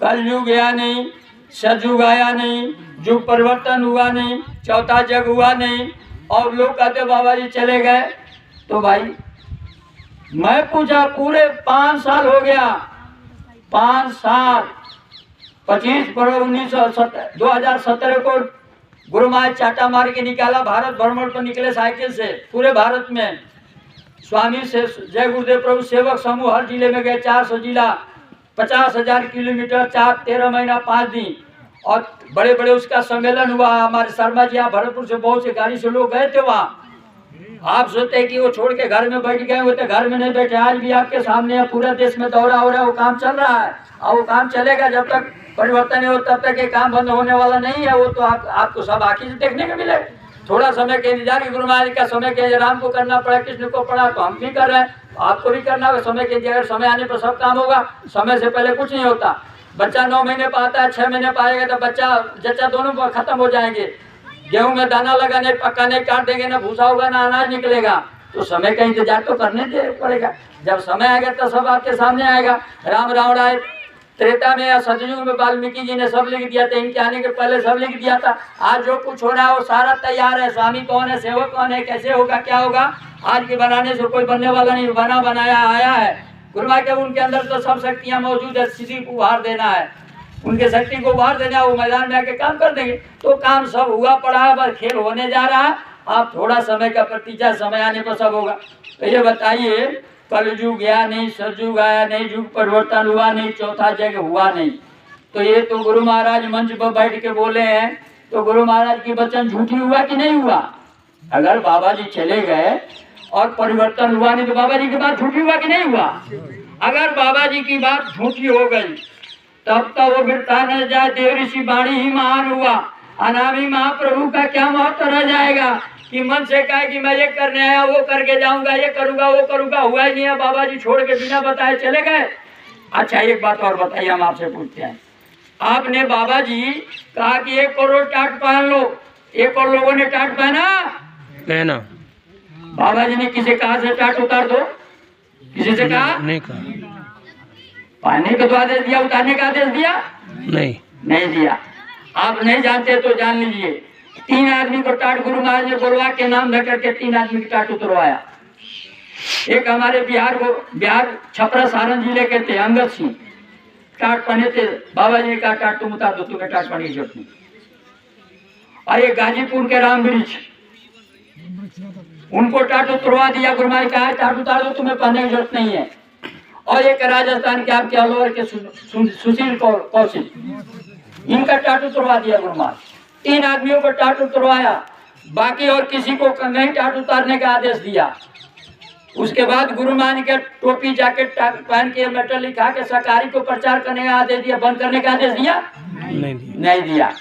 कलयुग गया नहीं, सतयुग आया नहीं, युग परिवर्तन हुआ नहीं, चौथा जग हुआ नहीं, और लोग कहते बाबा जी चले गए। तो भाई मैं पूछा, पूरे 5 साल हो गया, 5 साल 2017 को गुरु महाराज चाटा मार के निकाला, भारत भ्रमण पर निकले साइकिल से पूरे भारत में। स्वामी से जय गुरुदेव प्रभु सेवक समूह हर जिले में गए, 400 जिला, 50,000 किलोमीटर, 13 महीना 5 दिन, और बड़े बड़े उसका सम्मेलन हुआ। हमारे शर्मा जी यहाँ भरतपुर से बहुत से गाड़ी से लोग गए थे वहाँ, आप सोचते हैं कि वो छोड़ के घर में बैठ गए, वो तो घर में नहीं बैठे, आज भी आपके सामने है, पूरा देश में दौरा हो रहा है, वो काम चल रहा है और वो काम चलेगा। जब तक परिवर्तन नहीं हो तब तक ये काम बंद होने वाला नहीं है। वो तो आपको सब आखिर से देखने को मिले। थोड़ा समय के इंतजार, गुरु महाराज का समय के राम को करना पड़ा, कृष्ण को पड़ा, तो हम भी कर रहे हैं, आपको भी करना होगा। समय के अगर समय आने पर सब काम होगा, समय से पहले कुछ नहीं होता। बच्चा 9 महीने पाता है, 6 महीने पाएगा तो बच्चा जच्चा दोनों खत्म हो जाएंगे। गेहूं में दाना लगा नहीं, पक्का नहीं, काट देंगे ना भूसा होगा ना अनाज निकलेगा। तो समय का इंतजार तो करने दे पड़ेगा। जब समय आएगा तो सब आपके सामने आएगा। राम रावण आए त्रेता में या सतयुग में, वाल्मीकि जी ने सब लिख दिया था, इनके आने के पहले सब लिख दिया था। आज जो कुछ हो रहा है वो सारा तैयार है। स्वामी कौन है, सेवक कौन है, कैसे होगा, क्या होगा, आज के बनाने से कोई बनने वाला नहीं, बना बनाया आया है। गुरु महाराज के उनके अंदर तो सब शक्तियाँ मौजूद है, किसी को उभार देना है, उनके शक्ति को उभार देना है, वो मैदान में आके काम कर देंगे। तो काम सब हुआ पड़ा है, बस खेल होने जा रहा है। आप थोड़ा समय का प्रतीक्षा, समय आने पर सब होगा। तो ये बताइए, कलयुग गया नहीं, सतयुग आया नहीं, युग परिवर्तन हुआ नहीं, चौथा जग हुआ नहीं। तो ये तो गुरु महाराज मंच पर बैठ के बोले हैं, तो गुरु महाराज की वचन झूठी हुआ कि नहीं हुआ? अगर बाबा जी चले गए और परिवर्तन हुआ नहीं तो बाबा जी की बात झूठी हुआ कि नहीं हुआ? अगर बाबा जी की बात झूठी हो गई तब तो वो बिरता न जाए, देव ऋषि वाणी ही महान हुआ। अनामी महाप्रभु का क्या महत्व रह जाएगा कि मन से कहा कि मैं ये करने आया, वो करके जाऊंगा, ये करूंगा, वो करूंगा, हुआ ही नहीं है। बाबा जी छोड़ के बिना बताए चले गए। अच्छा एक बात और बताइए, हम आपसे पूछते हैं, आपने बाबा जी कहा कि 1 करोड़ टाट पहन लो, 1 करोड़ लोगों ने टाट पहना? बाबा जी ने किसी कहा से टाट उतार दो? किसी से कहा? नहीं कहा। पहनने का तो आदेश दिया, उतारने का आदेश दिया? नहीं दिया। आप नहीं जानते तो जान लीजिए, 3 आदमी को टाट गुरु महाराज ने बोलवा के नाम धर करके 3 आदमी की टाट उतरवाया। एक हमारे बिहार छपरा सारण जिले के थे, अंगद सिंह, टाट पहने थे। बाबा जी ने कहा टाट तुम उतार दो, तुम्हें टाट पहनने की जरूरत नहीं। और ये गाजीपुर के राम वृक्ष, उनको टाट उतरवा दिया। गुरु महाराज कहा टाट उतार दो, तुम्हें पहनने की जरूरत नहीं है। और एक राजस्थान के आपके अलवर के सुशील कौशिक, इनका टाट उतरवा दिया गुरु महाराज। 3 आदमियों को टाट उतरवाया, बाकी और किसी को नहीं टाट उतारने का आदेश दिया। उसके बाद गुरु महाराज के टोपी जैकेट पहन के मेटल लिखा के सरकारी को प्रचार करने का आदेश दिया, बंद करने का आदेश दिया? नहीं दिया।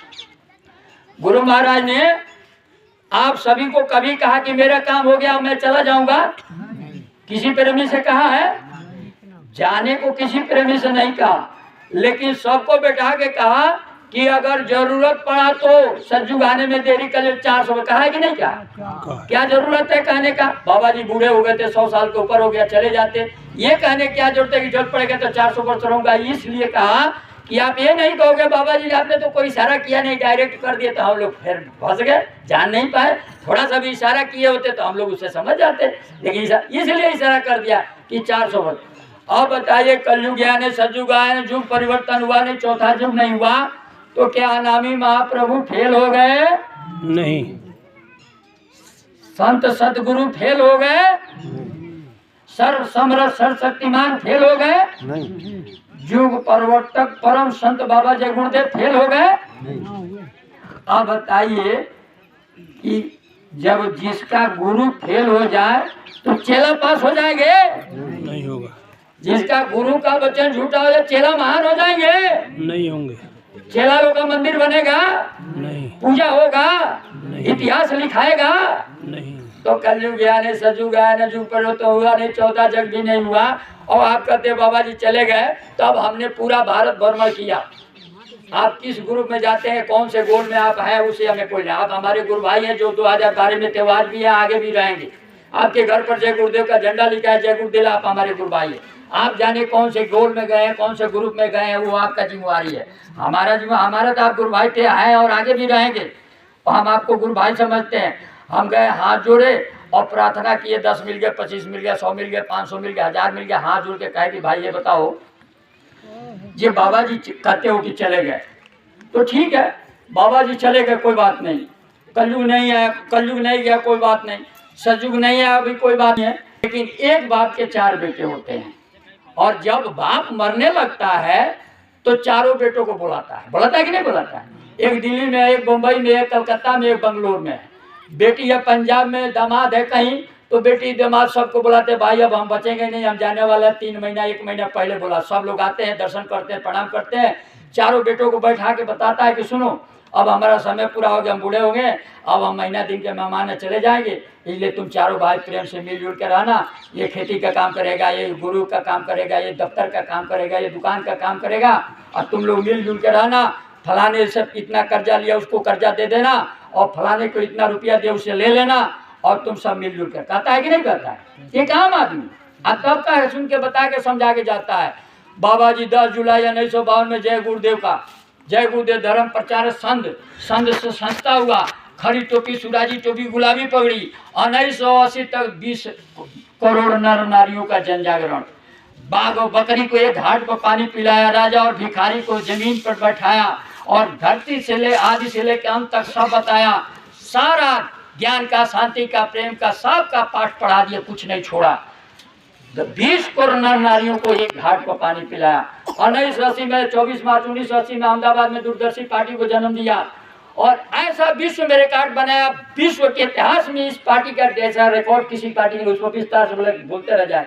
गुरु महाराज ने आप सभी को कभी कहा कि मेरा काम हो गया मैं चला जाऊंगा? किसी प्रेमी से कहा है? जाने को किसी प्रेमी से नहीं कहा, लेकिन सबको बैठा के कहा कि अगर जरूरत पड़ा तो सतयुग आने में देरी कर 400 में, कहा है कि नहीं? क्या जरूरत है कहने का? बाबा जी बूढ़े हो गए थे, 100 साल के ऊपर हो गया, चले जाते। ये कहने क्या जरूरत है कि जरूरत पड़ेगा तो 400 वर्ष रहूंगा? इसलिए कहा कि आप ये नहीं कहोगे बाबा जी आपने तो कोई इशारा किया नहीं, डायरेक्ट कर दिया, तो हम लोग फिर फंस गए, जान नहीं पाए। थोड़ा सा भी इशारा किए होते तो हम लोग उससे समझ जाते, लेकिन इसलिए इशारा कर दिया कि 400 वर्ष। अब बताइए, कलयुग आया नहीं, सतयुग आया नहीं, युग परिवर्तन हुआ नहीं, चौथा युग नहीं हुआ, तो क्या अनामी महाप्रभु फेल हो गए? नहीं। संत सतगुरु फेल हो गए? सर्व समर्थ सर्वशक्तिमान फेल हो गए? नहीं। युग परिवर्तक परम संत बाबा जय गुरुदेव फेल हो गए? अब बताइए कि जब जिसका गुरु फेल हो जाए तो चेला पास हो जाएंगे? नहीं होगा। जिसका गुरु का वचन झूठा हो जाए चेला महान हो जाएंगे? नहीं होंगे। चेला लोग का मंदिर बनेगा? नहीं। पूजा होगा? नहीं। इतिहास लिखाएगा? नहीं। तो कलयुग गया नहीं, सतयुग आया नहीं, युग परिवर्तन हुआ नहीं, चौथा जग भी नहीं हुआ। और आप कहते बाबा जी चले गए, तब हमने पूरा भारत भ्रमण किया। आप किस ग्रुप में जाते हैं, कौन से गोल में आप हैं, उसे हमें कोई नहीं। आप हमारे गुरु भाई हैं जो 2012 में त्योहार भी है, आगे भी रहेंगे। आपके घर पर जय गुरुदेव का झंडा लिखा है, जय गुरुदेव, आप हमारे गुरु भाई हैं। आप जाने कौन से गोल में गए हैं, कौन से ग्रुप में गए हैं, वो आपका जिम्मेवारी है। हमारा तो आप गुरु भाई थे, हैं और आगे भी रहेंगे, और हम आपको गुरु भाई समझते हैं। हम गए, हाथ जोड़े और प्रार्थना किए, 10 मिल गए, 25 मिल गया, 100 मिल गया, 500 मिल गया, 1000 मिल गया, हाथ जोड़ के कहे कि भाई ये बताओ, ये बाबा जी कहते हो कि चले गए तो ठीक है, बाबा जी चले गए कोई बात नहीं, कलयुग नहीं है, कलयुग नहीं गया कोई बात नहीं, सतयुग नहीं है अभी कोई बात नहीं है। लेकिन एक बाप के 4 बेटे होते हैं, और जब बाप मरने लगता है तो चारों बेटों को बुलाता है कि नहीं बुलाता है? एक दिल्ली में, एक मुंबई में, एक कलकत्ता में, एक बंगलोर में। बेटी है पंजाब में, दामाद है कहीं तो बेटी दामाद सबको बुलाते, भाई अब हम बचेंगे नहीं, हम जाने वाले हैं 3 महीना 1 महीना पहले बोला। सब लोग आते हैं, दर्शन करते हैं, प्रणाम करते हैं। चारों बेटों को बैठा के बताता है कि सुनो, अब हमारा समय पूरा हो गया, हम बूढ़े हो गए, अब हम महीना दिन के मेहमान है, चले जाएंगे, इसलिए तुम चारों भाई प्रेम से मिलजुल के रहना। ये खेती का काम करेगा, ये गुरु का काम करेगा, ये दफ्तर का काम करेगा, ये दुकान का काम करेगा, और तुम लोग मिलजुल के रहना। फलाने से इतना कर्जा लिया उसको कर्जा दे देना, और फलाने को इतना रुपया दे उसे ले लेना, और तुम सब मिलजुल कर। कहता है कि नहीं कहता है? ये काम आदमी तब का है, सुन के बता के समझा के जाता है। बाबा जी 10 जुलाई 1952 में जय गुरुदेव का, जय गुरुदेव धर्म प्रचार संघ से संस्था हुआ। खड़ी टोपी, सुराजी टोपी, गुलाबी पगड़ी। 1980 तक 20 करोड़ नर नारियों का जन जागरण। बाघ और बकरी को एक घाट पर पानी पिलाया, राजा और भिखारी को जमीन पर बैठाया, और धरती से ले आदि से लेकर अंत तक सब बताया। सारा ज्ञान का, शांति का, प्रेम का, सबका पाठ पढ़ा दिया, कुछ नहीं छोड़ा। 20 करोड़ नर नारियों को एक घाट पर पानी पिलाया। 1980 में 24 मार्च 1980 में अहमदाबाद में दूरदर्शी पार्टी को जन्म दिया, और ऐसा विश्व में रिकॉर्ड बनाया। विश्व के इतिहास में इस पार्टी का जैसा रिकॉर्ड किसी पार्टी ने, उसको विस्तार से बोलते रह जाए।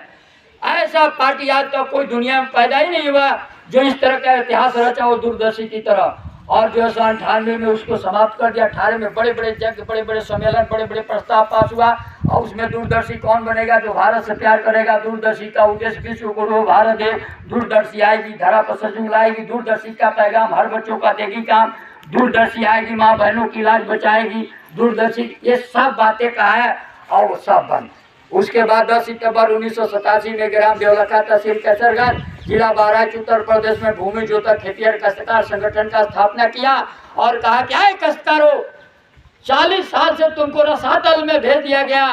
ऐसा पार्टी आज तक कोई दुनिया में पैदा ही नहीं हुआ जो इस तरह का इतिहास रचा हो दूरदर्शी की तरह। और जो 98 में उसको समाप्त कर दिया। 18 में बड़े बड़े यज्ञ, बड़े बड़े सम्मेलन, बड़े बड़े प्रस्ताव पास हुआ, और उसमें दूरदर्शी कौन बनेगा? जो भारत से प्यार करेगा। दूरदर्शी का उद्देश्य विश्व गुरु भारत है। दूरदर्शी आएगी, धरा पर सजग लाएगी। दूरदर्शी का पैगाम हर बच्चों का देगी काम। दूरदर्शी आएगी, माँ बहनों की लाज बचाएगी। दूरदर्शी, ये सब बातें कहा है, और वो सब बंद। उसके बाद 10 सितंबर 1987 में ग्राम देवलखा, तहसील कैसरगंज, जिला बहराइच, उत्तर प्रदेश में भूमि जोतक खेतिहर काश्तकार संगठन का स्थापना किया, और कहा क्या है काश्तकारों, 40 साल से तुमको रसातल में भेज दिया गया,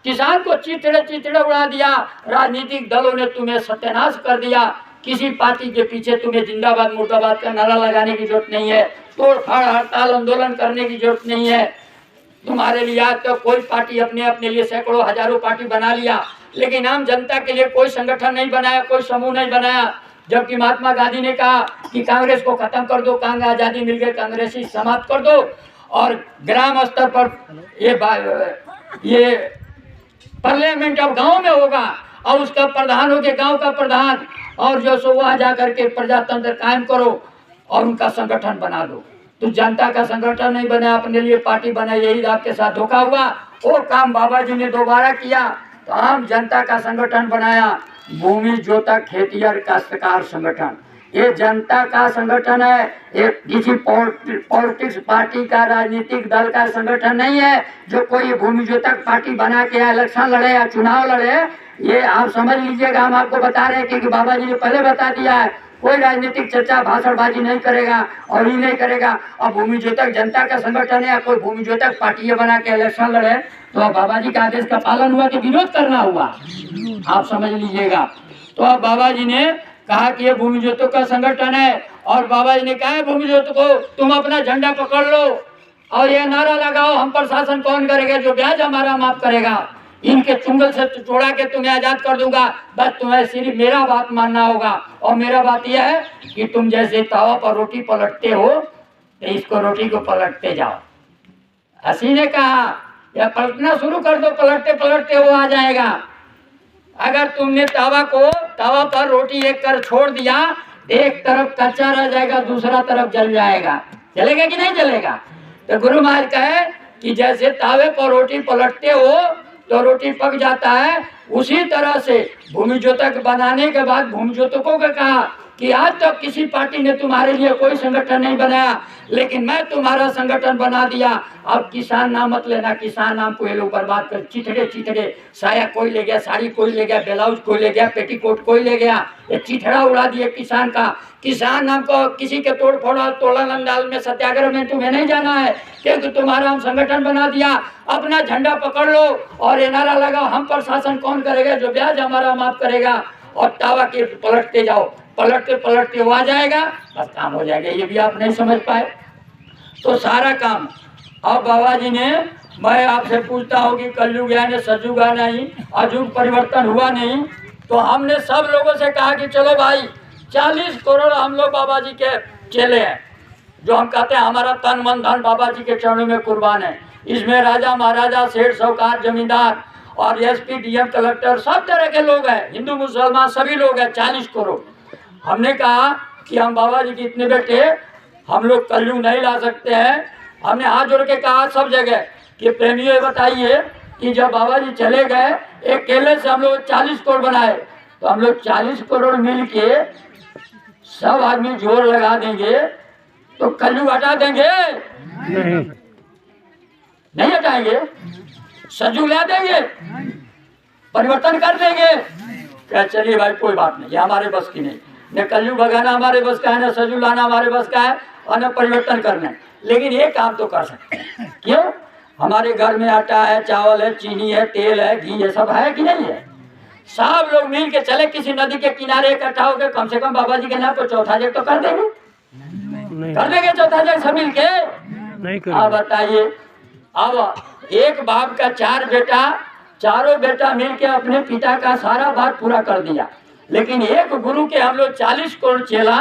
किसान को चितड़े उड़ा दिया, राजनीतिक दलों ने तुम्हें सत्यानाश कर दिया। किसी पार्टी के पीछे तुम्हें जिंदाबाद मुर्दाबाद का नारा लगाने की जरूरत नहीं है, तोड़फाड़ हड़ताल आंदोलन करने की जरूरत नहीं है। तुम्हारे लिए आज तक कोई पार्टी अपने लिए सैकड़ों हजारों पार्टी बना लिया, लेकिन आम जनता के लिए कोई संगठन नहीं बनाया, कोई समूह नहीं बनाया। जबकि महात्मा गांधी ने कहा कि कांग्रेस को खत्म कर दो, कांग्रेस आजादी मिल गई, कांग्रेसी समाप्त कर दो, और ग्राम स्तर पर ये पार्लियामेंट अब गांव में होगा, और उसका प्रधान हो के गांव का प्रधान, और जो सो वहां जाकर के प्रजातंत्र कायम करो, और उनका संगठन बना दो। तो जनता का संगठन नहीं बना, अपने लिए पार्टी बनाई, यही आपके साथ धोखा हुआ। वो काम बाबा जी ने दोबारा किया, तो आम जनता का संगठन बनाया, भूमि जोतक खेतिहर काश्तकार संगठन। ये जनता का संगठन है, ये किसी पॉलिटिक्स पार्टी का, राजनीतिक दल का संगठन नहीं है जो कोई भूमि जोतक पार्टी बना के इलेक्शन लड़े या चुनाव लड़े। ये आप समझ लीजिएगा, हम आपको बता रहे हैं क्योंकि बाबा जी ने पहले बता दिया है, कोई राजनीतिक चर्चा भाषणबाजी नहीं करेगा, और ही नहीं करेगा। अब भूमि जोतक जनता का संगठन है, कोई भूमि जोतक पार्टी बना के इलेक्शन लड़े, तो अब बाबा जी का आदेश का पालन हुआ कि विरोध करना हुआ, आप समझ लीजिएगा। तो अब बाबा जी ने कहा कि ये भूमि जोतक का संगठन है, और बाबा जी ने कहा है भूमि जोतक को तुम अपना झंडा पकड़ लो, और ये नारा लगाओ, हम पर शासन कौन करेगा? जो ब्याज हमारा माफ करेगा। इनके चुंगल से छोड़ा के तुम्हें आजाद कर दूंगा, बस तुम्हें सिर्फ मेरा बात मानना होगा। और मेरा बात यह है कि तुम जैसे तवा पर रोटी पलटते हो, तो इसको रोटी को पलटते जाओ। हसी ने कहा या पलटना शुरू कर दो, पलटते पलटते वो आ जाएगा। अगर तुमने तवा पर रोटी एक कर छोड़ दिया, एक तरफ कच्चा रह जाएगा, दूसरा तरफ जल जाएगा। जलेगा कि नहीं जलेगा? तो गुरु महाराज कहे कि जैसे तावे पर रोटी पलटते हो तो रोटी पक जाता है, उसी तरह से भूमि जोतक बनाने के बाद भूमि जोतकों को कहा कि आज तक किसी पार्टी ने तुम्हारे लिए कोई संगठन नहीं बनाया, लेकिन मैं तुम्हारा संगठन बना दिया। अब किसान नाम मत लेना, किसान नाम को ये लोग बर्बाद कर, चिथड़े साया कोई ले गया, साड़ी कोई ले गया, ब्लाउज कोई ले गया, पेटीकोट कोई ले गया, ये चिथड़ा उड़ा दिया किसान का। किसान नाम को किसी के तोड़ फोड़ा तोड़न अंदाज में सत्याग्रह में तुम्हें नहीं जाना है, क्योंकि तुम्हारा हम संगठन बना दिया। अपना झंडा पकड़ लो और ये नारा लगाओ, हम पर शासन कौन करेगा? जो ब्याज हमारा माफ करेगा। और तावा के पलटते जाओ, पलटते पलटते हो आ जाएगा, बस काम हो जाएगा। ये भी आप नहीं समझ पाए तो सारा काम। अब बाबा जी ने, मैं आपसे पूछता हूँ कि कलयुग यानी सतयुग नहीं, अजुग परिवर्तन हुआ नहीं, तो हमने सब लोगों से कहा कि चलो भाई 40 करोड़ हम लोग बाबा जी के चेले हैं, जो हम कहते हैं हमारा तन मन धन बाबा जी के चरणों में कुर्बान है। इसमें राजा महाराजा, सेठ साहूकार, जमींदार और एसपी डीएम कलेक्टर सब तरह के लोग हैं, हिंदू मुसलमान सभी लोग हैं, 40 करोड़। हमने कहा कि हम बाबा जी के इतने बेटे हम लोग कलयुग नहीं ला सकते हैं। हमने हाथ जोड़ के कहा सब जगह कि प्रेमियों बताइए कि जब बाबा जी चले गए एक केले से हम लोग 40 करोड़ बनाए, तो हम लोग 40 करोड़ मिल के सब आदमी जोर लगा देंगे तो कलयुग हटा देंगे? नहीं। नहीं हटाएंगे। सजू ला देंगे, परिवर्तन कर देंगे। क्या चलिए भाई कोई बात नहीं, ये हमारे बस की नहीं, न कलयुग भगाना हमारे बस का है, न सजू लाना हमारे बस का है, और न परिवर्तन करना है। लेकिन ये काम तो कर सकते हैं। क्यों? हमारे घर में आटा है, चावल है, चीनी है, तेल है, घी है, सब है कि नहीं है? सब लोग मिल के चले किसी नदी के किनारे इकट्ठा होकर कम से कम बाबा जी के नाम पर चौथा जग तो कर देंगे। कर देंगे चौथा जग सब मिल के? नहीं कर। अब बताइए, अब एक बाप का 4 बेटा, चारों बेटा मिलके अपने पिता का सारा बात पूरा कर दिया। लेकिन एक गुरु के हम लोग 40 करोड़ चेला,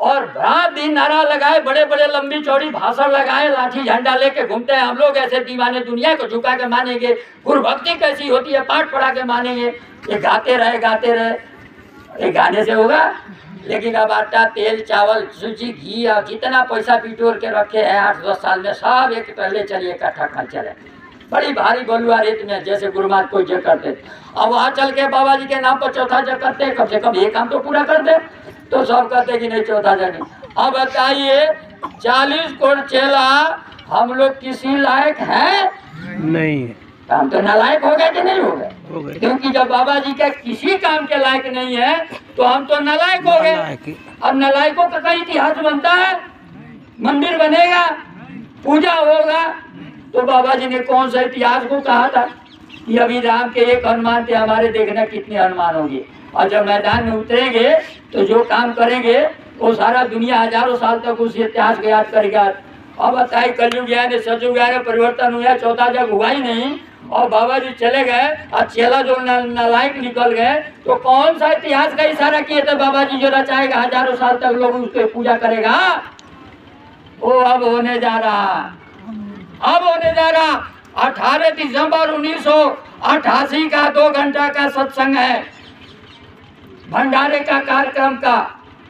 और रात दिन नारा लगाए, बड़े बड़े लंबी चौड़ी भाषण लगाए, लाठी झंडा लेके घूमते हैं हम लोग ऐसे दीवाने, दुनिया को झुका के मानेंगे, गुरु भक्ति कैसी होती है पाठ पढ़ा के मानेंगे। ये गाते रहे, ये गाने से होगा? लेकिन अब आटा, तेल, चावल, सूजी, घी और जितना पैसा बिटोर के रखे हैं 8-10 साल में सब एक पहले चलिए इकट्ठा कर चले। बड़ी भारी बलुआ रेत में जैसे गुरु महाराज कोई जग करते थे, अब वहाँ चल के बाबा जी के नाम पर चौथा जग करते हैं, कम से कम ये काम तो पूरा कर दे। तो सब कहते कि नहीं चौथा जग नहीं। अब बताइए 40 करोड़ चेला हम लोग किसी लायक है? नहीं। हम तो नालायक हो गए कि नहीं हो गए? हो गए। क्योंकि जब बाबा जी का किसी काम के लायक नहीं है तो हम तो नालायक हो गए। अब नालायकों का कहीं इतिहास बनता है? मंदिर बनेगा, पूजा होगा, तो बाबा जी ने कौन सा इतिहास को कहा था कि अभी राम के एक हनुमान थे, हमारे देखना कितने हनुमान होंगे। और जब मैदान में उतरेंगे तो जो काम करेंगे वो सारा दुनिया हजारों साल तक उस इतिहास को याद करेगा। अब बताइए कलयुग गया ने, सजू गया ने, परिवर्तन हुआ, चौथा जग हुआ ही नहीं, और बाबा जी चले गए और चेला जो नालायक निकल गए, तो कौन सा इतिहास का इशारा किए थे बाबा जी जो रचाएगा हजारों साल तक लोग उसको पूजा करेगा? वो अब होने जा रहा 18 दिसंबर 1988 का 2 घंटा का सत्संग है, भंडारे का कार्यक्रम का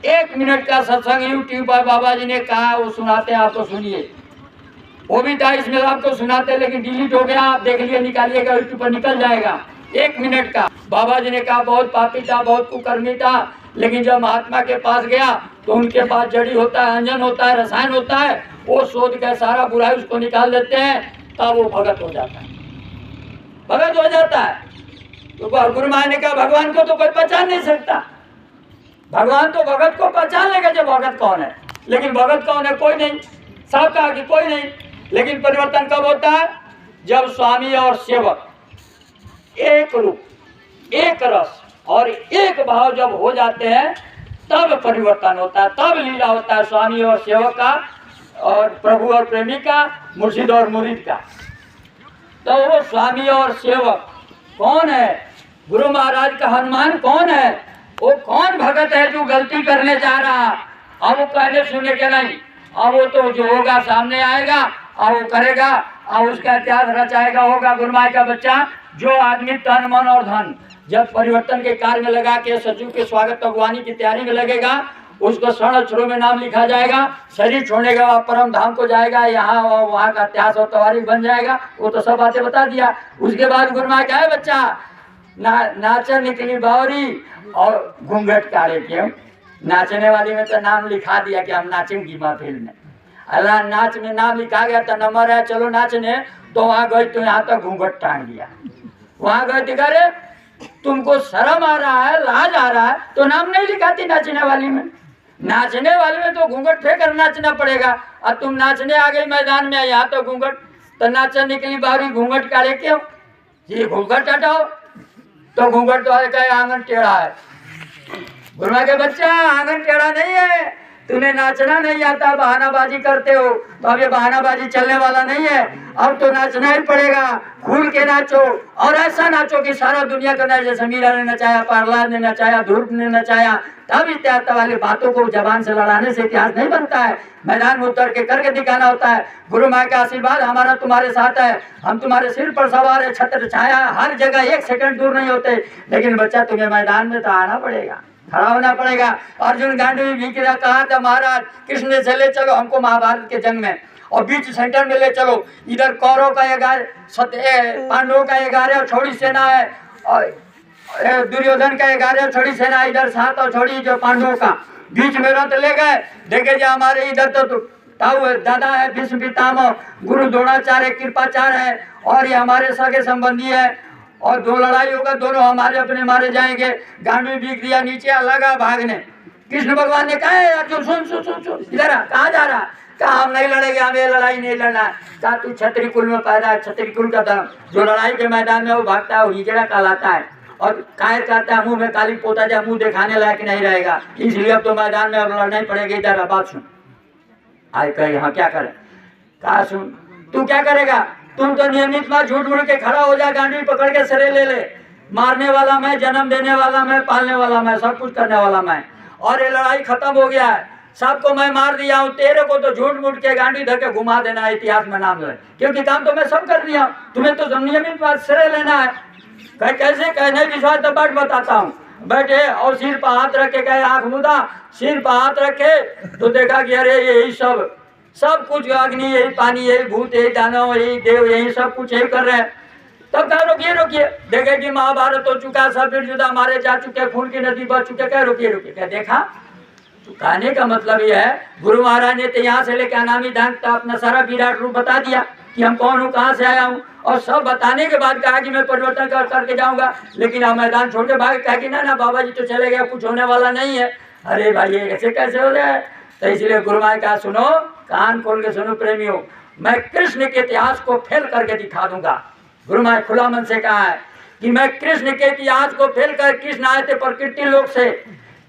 1 मिनट का सत्संग यूट्यूब पर बाबा जी ने कहा, वो सुनाते हैं, आपको सुनिए। वो भी था इसमें आपको सुनाते, लेकिन डिलीट हो गया, आप देख लिए, निकालिएगा, यूट्यूब पर निकल जाएगा। 1 मिनट का बाबा जी ने कहा बहुत पापी था, बहुत कुकर्मी था, लेकिन जब महात्मा के पास गया तो उनके पास जड़ी होता है, अंजन होता है, रसायन होता है, वो शोध के सारा बुराई उसको निकाल देते हैं, तब वो भगत हो जाता है, भगत हो जाता है। तो गुरु महाराज ने कहा भगवान को तो कोई पहचान नहीं सकता, भगवान तो भगत को पहचान लेगा जब भगत कौन है, लेकिन भगत कौन है? कोई नहीं। सब कहा कि कोई नहीं। लेकिन परिवर्तन कब होता है? जब स्वामी और सेवक एक रूप, एक रस और एक भाव जब हो जाते हैं तब परिवर्तन होता है, तब लीला होता है स्वामी और सेवक का, और प्रभु और प्रेमी का, मुर्शिद और मुरीद का। तो वो स्वामी और सेवक कौन है? गुरु महाराज का हनुमान कौन है? वो कौन भगत है जो गलती करने जा रहा? अब वो कहने सुने के नहीं, अब वो तो जो होगा सामने आएगा और वो करेगा और उसका इतिहास रचाएगा। होगा गुरु महाराज का बच्चा, जो आदमी तन मन और धन जब परिवर्तन के कार्य में लगा के सजू के स्वागत भगवानी की तैयारी में लगेगा, उसको स्वर्ण अक्षरों में नाम लिखा जाएगा, शरीर छोड़ने के बाद परम धाम को जाएगा, यहाँ वहाँ का इतिहास और तवारीख बन जाएगा। वो तो सब बातें बता दिया। उसके बाद गुरु महाराज क्या है बच्चा, नाचन निकली बावरी और घूंघट काढ़े। क्यों? नाचने वाली में तो नाम लिखा दिया कि हम नाचेंगी महफिल में। अल्लाह नाच में नाम लिखा गया तो नंबर है, चलो नाचने, तो वहाँ गई तो यहाँ तक घूंघट टांग दिया। वहाँ गए दिखा रे तुमको शर्म आ रहा है, लाज आ रहा है, तो नाम नहीं लिखाती नाचने वाली में। नाचने वाले में तो घूंघट फेंक कर नाचना पड़ेगा, और तुम नाचने आ गई मैदान में, यहाँ तो घूंघट, तो नाचन निकली बावरी घूंघट काढ़े। क्यों? ये घूंघट हटाओ, तो घूंघट तो आंगन टेढ़ा है। गुरुमा के बच्चा आंगन टेढ़ा नहीं है, तुम्हें नाचना नहीं आता, बहानाबाजी करते हो। तो अब ये बहानाबाजी चलने वाला नहीं है, अब तो नाचना ही पड़ेगा। खुल के नाचो और ऐसा नाचो कि सारा दुनिया का नाच, जैसे मीरा ने नचाया, प्रहलाद ने नचाया, ध्रुव ने नचाया। तब इतिहास वाली बातों को जबान से लड़ाने से इतिहास नहीं बनता है, मैदान में उतर के करके दिखाना होता है। गुरु माँ का आशीर्वाद हमारा तुम्हारे साथ है, हम तुम्हारे सिर पर सवार है, छत्र छाया हर जगह, एक सेकंड दूर नहीं होते। लेकिन बच्चा तुम्हें मैदान में तो आना पड़ेगा, खड़ा होना पड़ेगा। अर्जुन गांडी भी कहा था महाराज कृष्ण से ले चलो हमको महाभारत के जंग में, और बीच सेंटर में ले चलो। इधर कौरव का 11, पांडवों का 11 छोड़ी सेना है, और दुर्योधन का 11 छोड़ी सेना, इधर 7 और छोड़ी जो पांडवों का। बीच में रथ ले गए, देखे जो हमारे इधर तो ताऊ दादा है, भीष्म पितामह, गुरु द्रोणाचार्य, कृपाचार्य है, और ये हमारे सगे संबंधी है, और दो लड़ाई होगा, दोनों हमारे अपने मारे जाएंगे। गांडी बीक दिया, नीचे लगा भागने। कृष्ण भगवान ने कहा अर्जुन सुन सुन सुन सुन, इधर कहाँ जा रहा? कहा हम नहीं लड़ेंगे, हमें लड़ाई नहीं लड़ना। कहा तू क्षत्रिय कुल में पैदा है, क्षत्रिय कुल का धर्म, जो लड़ाई के मैदान में वो भागता है वो हिजड़ा कहलाता है, और कायर कहता है मुंह में काली पोता जाए, मुंह दिखाने लायक नहीं रहेगा, इसलिए अब तो मैदान में अब लड़ना ही पड़ेगा। इधर बात सुन। आए कहे हाँ क्या करे? कहा सुन, तू क्या करेगा? तुम तो नियमित बात झूठ मूठ के खड़ा हो जा, गांडी पकड़ के सरे ले ले। मारने वाला मैं, जन्म देने वाला मैं, पालने वाला मैं, सब कुछ करने वाला मैं, और ये लड़ाई खत्म हो गया है, सबको मैं मार दिया हूँ। तेरे को तो झूठ मूठ के गांडी धर के घुमा देना है, इतिहास में नाम ले, क्योंकि काम तो मैं सब कर दिया, तुम्हें तो नियमित बात सरे लेना है। कहे कैसे? कहे नहीं विश्वास तो बैठ बताता हूँ। बैठे और सिर पर हाथ रखे, कहे आंख मुदा, सिर पर हाथ रखे तो देखा कि अरे यही सब कुछ, अग्नि यही, पानी यही, भूत यही, दानव यही, देव यही, सब कुछ यही कर रहे हैं। तब कहा रोकिए रोकिए, देखे कि महाभारत हो चुका, सब फिर जुदा मारे जा चुके, खून की नदी बह चुके। कहे रोकिए रोकिए, कहे देखा? तो कहने का मतलब यह है, गुरु महाराज ने तो यहाँ से लेकर अनामी दान तक अपना सारा विराट रूप बता दिया कि हम कौन हूँ, कहाँ से आया हूँ, और सब बताने के बाद कहा कि मैं परिवर्तन करके जाऊंगा। लेकिन आप मैदान छोड़ के भागे, कहा कि ना बाबा जी तो चले गए, कुछ होने वाला नहीं है। अरे भाई ये ऐसे कैसे हो जाए? तो इसलिए गुरु महाराज कहा सुनो, कान खोल के सुनो प्रेमियों, मैं कृष्ण के इतिहास को फेल करके दिखा दूंगा। गुरु महाराज खुला मन से कहा है कि मैं कृष्ण के इतिहास को फेल कर, कृष्ण आए थे प्रकृति लोक से,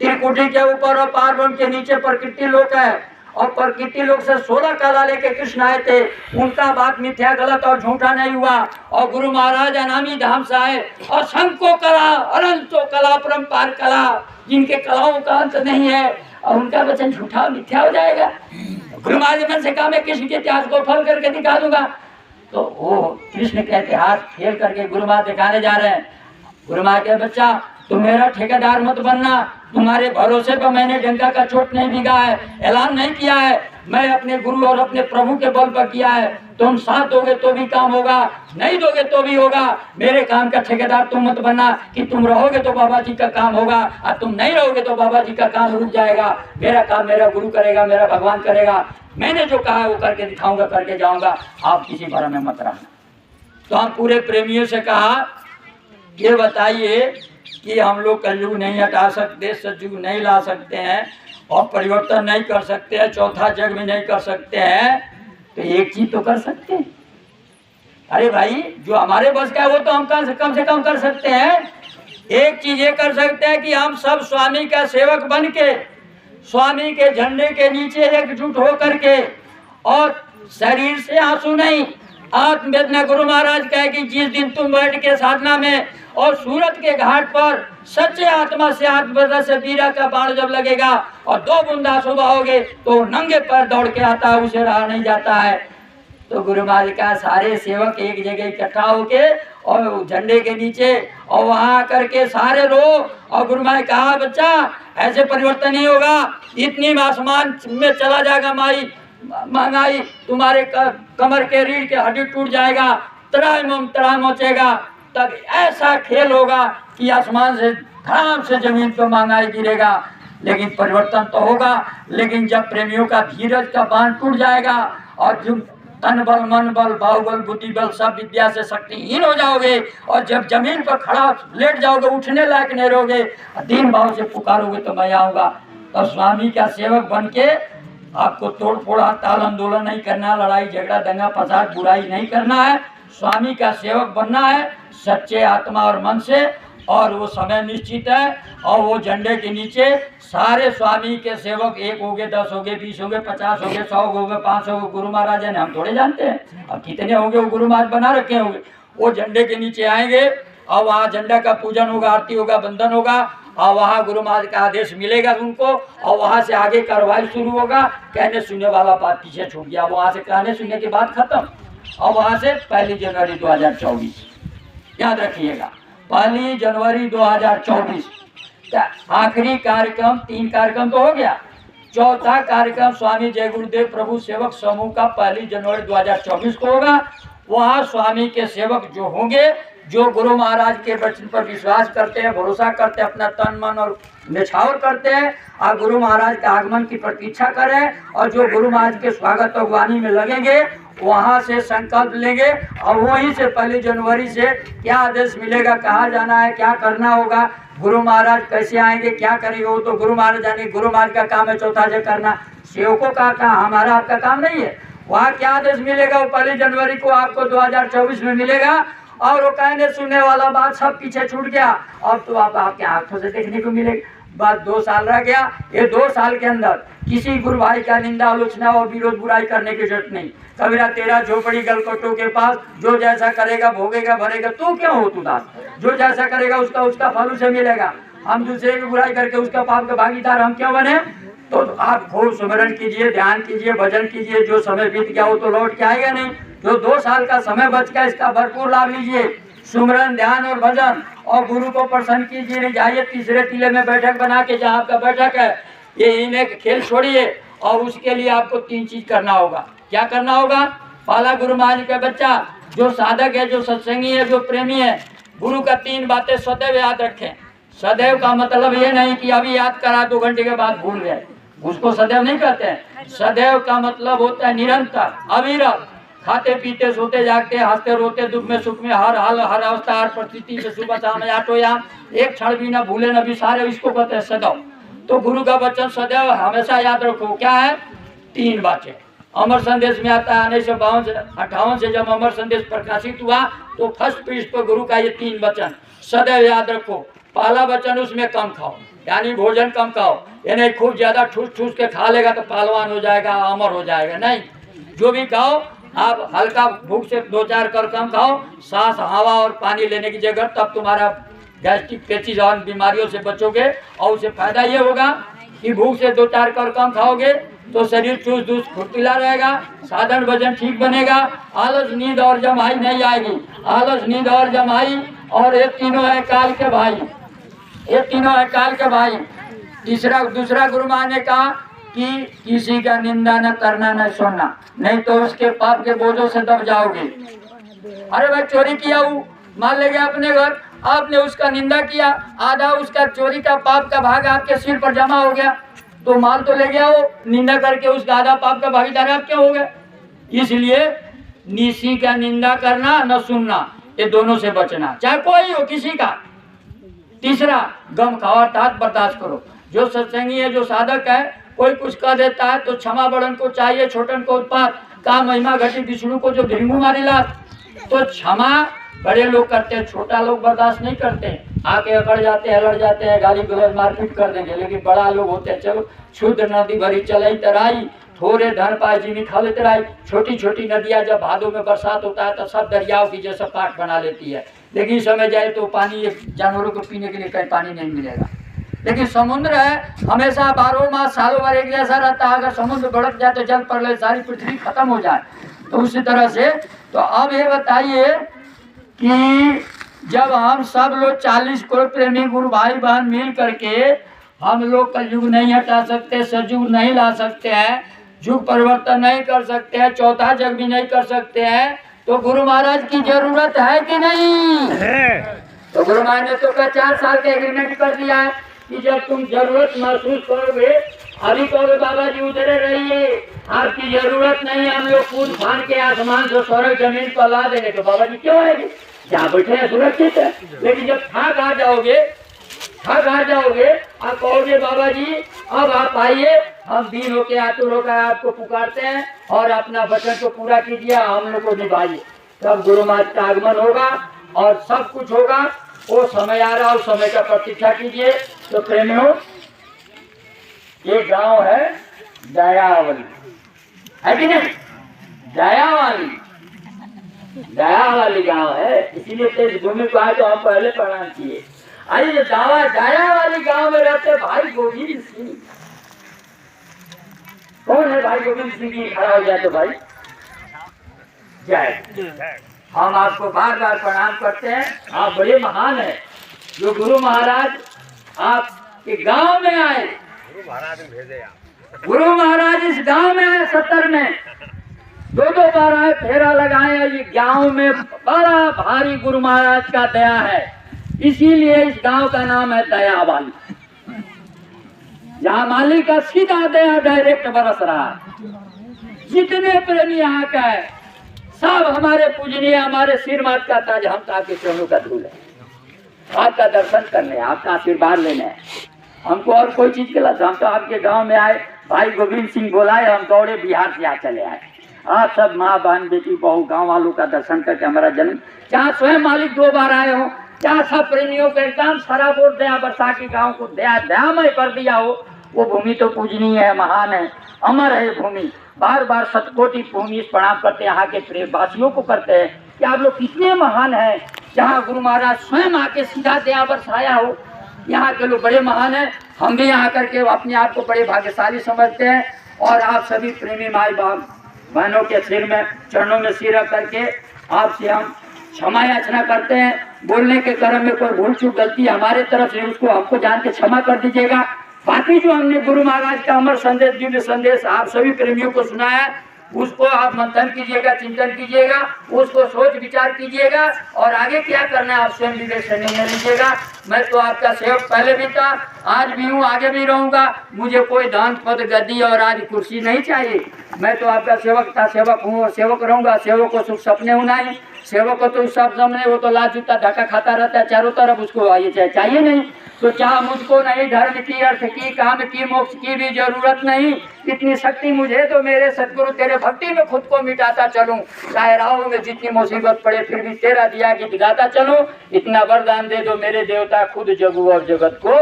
त्रिकुटी के ऊपर और पार्वती के नीचे प्रकृति लोक है, और प्रकृति लोक से 16 कला लेके कृष्ण आए थे। उनका बात मिथ्या, गलत और झूठा नहीं हुआ। और गुरु महाराज अनामी धाम से आए, और शंको कला, अनंतो कला, परंपार कला, जिनके कलाओं का अंत नहीं है, और उनका वचन झूठा मिथ्या हो जाएगा। गुरु महाराज मन से कहा मैं कृष्ण के इतिहास को फल करके दिखा दूंगा। तो वो कृष्ण के इतिहास फेल करके गुरु महाराज दिखाने जा रहे हैं। गुरु महाराज के बच्चा तुम मेरा ठेकेदार मत बनना, तुम्हारे भरोसे पर मैंने डंका का चोट नहीं बिगा है, ऐलान नहीं किया है, मैं अपने गुरु और अपने प्रभु के बल पर किया है। तुम साथ दोगे तो भी काम होगा, नहीं दोगे तो भी होगा। मेरे काम का ठेकेदार तुम मत बनना कि तुम रहोगे तो बाबा जी का काम होगा, और तुम नहीं रहोगे तो बाबा जी का काम रुक जाएगा। मेरा काम मेरा गुरु करेगा, मेरा भगवान करेगा, मैंने जो कहा वो करके दिखाऊंगा, करके जाऊंगा, आप किसी भरम में मत रहना। तो हम पूरे प्रेमियों से कहा ये बताइए कि हम लोग कलयुग नहीं हटा सकते, सतयुग नहीं ला सकते हैं, और परिवर्तन नहीं कर सकते हैं, चौथा जग में नहीं कर सकते हैं, तो एक चीज तो कर सकते हैं। अरे भाई जो हमारे बस का है वो तो हम कम से कम कर सकते हैं। एक चीज ये कर सकते हैं कि हम सब स्वामी का सेवक बन के, स्वामी के झंडे के नीचे एकजुट हो करके, और शरीर से आंसू नहीं, आत्मवेदना। गुरु महाराज कहे कि जिस दिन तुम बैठ के साधना में और सूरत के घाट पर सच्चे आत्मा से, आत्मवेदना से वीरा का बाण जब लगेगा और 2 बूंदा सुबह होगे तो नंगे पैर दौड़ के आता है, उसे रहा नहीं जाता है। तो गुरु महाराज का सारे सेवक एक जगह इकट्ठा होके और झंडे के नीचे, और वहां आकर के सारे रो। और गुरु महाराज कहा बच्चा ऐसे परिवर्तन नहीं होगा, इतनी आसमान में चला जाएगा महंगाई, तुम्हारे कमर के रीढ़ के हड्डी टूट जाएगा, तराई मचेगा, तब ऐसा खेल होगा कि आसमान से धड़ाम से जमीन पर महंगाई गिरेगा। लेकिन परिवर्तन तो होगा, लेकिन जब प्रेमियों का धीरज का बांध टूट जाएगा, और जो तन बल, मन बल, बाहुबल, बुद्धि बल, सब विद्या से शक्तिहीन हो जाओगे, और जब जमीन पर खड़ा लेट जाओगे, उठने लायक नहीं रहोगे, दीन भाव से पुकारोगे तो मैं आऊँगा। तो स्वामी का सेवक बन के आपको तोड़ फोड़ा, ताल आंदोलन नहीं करना, लड़ाई झगड़ा दंगा फसाद बुराई नहीं करना है, स्वामी का सेवक बनना है सच्चे आत्मा और मन से, और वो समय निश्चित है, और वो झंडे के नीचे सारे स्वामी के सेवक 1 हो गए, 10 हो गए, 20 हो गए, 50 हो गए, 100 हो गए, 500 हो गए, गुरु महाराज ने हम थोड़े जानते हैं अब कितने होंगे, वो गुरु महाराज बना रखे होंगे। वो झंडे के नीचे आएंगे और वहाँ झंडा का पूजन होगा, आरती होगा, बंधन होगा, और वहाँ गुरु महाराज का आदेश मिलेगा उनको, और वहाँ से आगे कार्रवाई शुरू होगा। कहने सुनने वाला बात पीछे छूट गया, वहाँ से कहने सुनने की बात खत्म, और वहाँ से 1 जनवरी 2024 याद रखिएगा, 1 जनवरी 2024 आखिरी कार्यक्रम। 3 कार्यक्रम तो हो गया, चौथा कार्यक्रम स्वामी जय गुरुदेव प्रभु सेवक समूह का 1 जनवरी 2024 को होगा। वहाँ स्वामी के सेवक जो होंगे, जो गुरु महाराज के वचन पर विश्वास करते हैं, भरोसा करते हैं, अपना तन मन और निछावर करते हैं, और गुरु महाराज के आगमन की प्रतीक्षा करें, और जो गुरु महाराज के स्वागत और वाणी में लगेंगे, वहाँ से संकल्प लेंगे, और वहीं से 1 जनवरी से क्या आदेश मिलेगा, कहाँ जाना है, क्या करना होगा, गुरु महाराज कैसे आएंगे, क्या करेंगे, वो तो गुरु महाराज जाने। गुरु महाराज का काम है चौथा जय करना, सेवकों का काम, हमारा आपका काम नहीं है। वहाँ क्या आदेश मिलेगा, वो 1 जनवरी को आपको 2024 में मिलेगा, और वो कहने सुनने वाला बात सब पीछे छूट गया। अब तो आप आपके आंखों से देखने को मिलेगा। बस 2 साल रह गया, ये 2 साल के अंदर किसी गुरु भाई का निंदा आलोचना और विरोध बुराई करने की जरूरत नहीं। कबीरा तेरा झोपड़ी गलकोटों के पास, जो जैसा करेगा भोगेगा भरेगा। तू क्यों हो तू दास, जो जैसा करेगा उसका फल उसे मिलेगा। हम दूसरे की बुराई करके उसका पाप का भागीदार हम क्यों बने। तो आप खूब सुमिरन कीजिए, ध्यान कीजिए, भजन कीजिए। जो समय बीत गया वो तो लौट के आएगा नहीं। जो 2 साल का समय बच गया, इसका भरपूर लाभ लीजिए। सुमिरन, ध्यान और भजन, और गुरु को प्रसन्न कीजिए। नहीं जाइए तीसरे टीले में बैठक बना के, जहाँ आपका बैठक है, ये इन्हें खेल छोड़िए। और उसके लिए आपको 3 चीज करना होगा। क्या करना होगा। पाला गुरु महाराज का बच्चा, जो साधक है, जो सत्संगी है, जो प्रेमी है, गुरु का 3 बातें सदैव याद रखें। सदैव का मतलब ये नहीं कि अभी याद करा 2 घंटे के बाद भूल गए, उसको सदैव नहीं कहते हैं। सदैव का मतलब होता है निरंतर, अविरत, खाते पीते सोते जागते, हंसते रोते, दुख में सुख में, हर हाल हर अवस्था हर परिस्थिति से सुबह शाम आटोयाम, एक क्षण भी न भूले न बिसारे, इसको कहते हैं सदैव। तो गुरु का वचन सदैव हमेशा याद रखो। क्या है। 3 बातें। अमर संदेश में आता है 1952 से जब अमर संदेश प्रकाशित हुआ, तो फर्स्ट पृष्ठ पर गुरु का ये 3 वचन सदैव याद रखो। पहला वचन, उसमें कम खाओ, यानी भोजन कम खाओ। ये नहीं खूब ज्यादा ठूस ठूस के खा लेगा तो पहलवान हो जाएगा, अमर हो जाएगा। नहीं, जो भी खाओ आप हल्का भूख से 2-4 कर कम खाओ, सांस हवा और पानी लेने की जगह, तब तुम्हारा गैस्ट्रिक पेचिस और बीमारियों से बचोगे। और उसे फायदा ये होगा कि भूख से 2-4 कर कम खाओगे तो शरीर चुस्त दुरुस्त फुर्तीला रहेगा, साधन वजन ठीक बनेगा, आलस नींद और जमाई नहीं आएगी। आलस नींद और जमाई, और ये तीनों है काल के भाई, ये तीनों है काल के भाई। दूसरा गुरु महाराज ने कहा कि किसी का निंदा न करना न सुनना, नहीं तो उसके पाप के बोझों से दब जाओगे। अरे भाई चोरी किया हूँ, मान ले गया अपने घर, आपने उसका निंदा किया, आधा उसका चोरी का पाप का भाग आपके सिर पर जमा हो गया, तो माल तो ले गया वो, निंदा करके उसका आधा पाप का भागीदार आप क्या हो गए। इसलिए किसी का निंदा करना न सुनना, ये दोनों से बचना, चाहे कोई हो किसी का। तीसरा, गम खाओ अर्थात बर्दाश्त करो। जो सत्संगी है, जो साधक है, कोई कुछ कह देता है तो क्षमा बड़न को चाहिए, छोटन को उत्पात का महिमा घटी विष्णु को जो भिंगू मारी लात। तो क्षमा बड़े लोग करते हैं, छोटा लोग बर्दाश्त नहीं करते, आके अकड़ जाते हैं, लड़ जाते हैं, गाली गलौज मारपीट कर देंगे। लेकिन बड़ा लोग होते हैं, चलो क्षुद्र नदी भरी चलाई तराई, थोड़े धन पाए जिमी खा लेते राई। छोटी छोटी नदियां जब भादों में बरसात होता है तो सब दरियाओं की जैसा पाठ बना लेती है, लेकिन समय जाए तो पानी जानवरों को पीने के लिए कहीं पानी नहीं मिलेगा। लेकिन समुद्र है, हमेशा 12 मास सालों भर एक जैसा रहता है। अगर समुद्र भड़क जाए तो जल प्रलय सारी पृथ्वी खत्म हो जाए। तो उसी तरह से तो अब ये बताइए कि जब हम सब लोग 40 करोड़ प्रेमी गुरु भाई बहन मिल करके हम लोग का युग नहीं हटा सकते, सतयुग नहीं ला सकते हैं, युग परिवर्तन नहीं कर सकते हैं, चौथा जग भी नहीं कर सकते हैं, तो गुरु महाराज की जरूरत है कि नहीं है। तो गुरु महाराज ने तो 4 साल के एग्रीमेंट कर दिया है कि जब तुम जरूरत महसूस करोगे, अभी कहोगे बाबा जी उधरे रहिए, आपकी जरूरत नहीं, हम लोग कूद फान के आसमान से स्वर्ग जमीन पर ला देंगे, तो बाबा जी क्यों आएंगे, जहाँ बैठे हैं सुरक्षित है। लेकिन जब थक आ जाओगे आप कहोगे बाबा जी अब आप आइए, हम दीन होके आतुर होकर आपको पुकारते हैं और अपना वचन को पूरा कीजिए, हम लोग को निभाइए। तब गुरु महाराज का आगमन होगा और सब कुछ होगा। वो समय आ रहा, उस समय का प्रतीक्षा कीजिए। तो प्रेमियों, ये गांव है दयावली, है कि नहीं? दया वाली गांव है, इसीलिए तो इस भूमि को आज तो हम पहले प्रणाम किए। आइए, दया वाली गांव में रहते भाई गोविंद सिंह। कौन है भाई गोविंद सिंह जी? खड़ा हो जाए तो भाई जय। हम आपको बार बार प्रणाम करते हैं, आप बड़े महान हैं। जो गुरु महाराज आपके गांव में आए, गुरु महाराज इस गांव में आए 70 में, 2 बार आए, फेरा लगाए। ये गांव में बड़ा भारी गुरु महाराज का दया है, इसीलिए इस गांव का नाम है दयावाली। जहाँ मालिक का सीधा दया डायरेक्ट बरस रहा है। जितने प्रेमी यहाँ का है, सब हमारे पूजनीय, हमारे सिर माथ का ताज, हम तो आपके चरणों का धूल है। आपका दर्शन करने, आपका आशीर्वाद लेने है, हमको और कोई चीज के लिए। हम तो आपके गांव में आए, भाई गोविंद सिंह बोलाए, हम दौड़े बिहार से आ चले आए। आप सब माँ बहन बेटी बहू गांव वालों का दर्शन करके हमारा जन्म, जहाँ स्वयं मालिक 2 बार आए हो, जहाँ सब प्रेमियों को एकदम सराबोर दया बरसा के गाँव को दयामय कर दिया हो, वो भूमि तो पूजनीय है, महान है, अमर है भूमि। बार बार शतकोटि भूमि प्रणाम करते हैं, यहाँ के प्रेमवासियों को करते हैं कि आप लोग कितने महान हैं। जहाँ गुरु महाराज स्वयं आके सीधा दया बरसाया हो, यहाँ के लोग बड़े महान हैं। हम भी यहाँ करके अपने आप को बड़े भाग्यशाली समझते हैं। और आप सभी प्रेमी माई बाप बहनों के सिर में, चरणों में सिर रख करके आपसे हम क्षमा याचना करते हैं। बोलने के क्रम में कोई भूल चूक गलती हमारे तरफ से, उसको हमको जान के क्षमा कर दीजिएगा। बाकी जो हमने गुरु महाराज का अमर संदेश, दिव्य संदेश आप सभी प्रेमियों को सुनाया, उसको आप मंथन कीजिएगा, चिंतन कीजिएगा, उसको सोच विचार कीजिएगा और आगे क्या करना है आप स्वयं विवेक से निर्णय लीजिएगा। मैं तो आपका सेवक पहले भी था, आज भी हूँ, आगे भी रहूंगा। मुझे कोई दान पद गद्दी और आज कुर्सी नहीं चाहिए। मैं तो आपका सेवक था, सेवक हूँ और सेवक रहूंगा। सेवक को सुख सपने होना ही, सेवक को तो सब सामने, वो तो लाल जूता धक्का खाता रहता है चारों तरफ, उसको ये चाहिए नहीं। तो चाह मुझको नहीं धर्म की, अर्थ की, काम की, मोक्ष की भी जरूरत नहीं। इतनी शक्ति मुझे तो मेरे सतगुरु तेरे भक्ति में खुद को मिटाता चलूं। चाहे राहों में जितनी मुसीबत पड़े, फिर भी तेरा दिया गीत गाता चलूं। इतना वरदान दे दो मेरे देवता, खुद जगू और जगत को।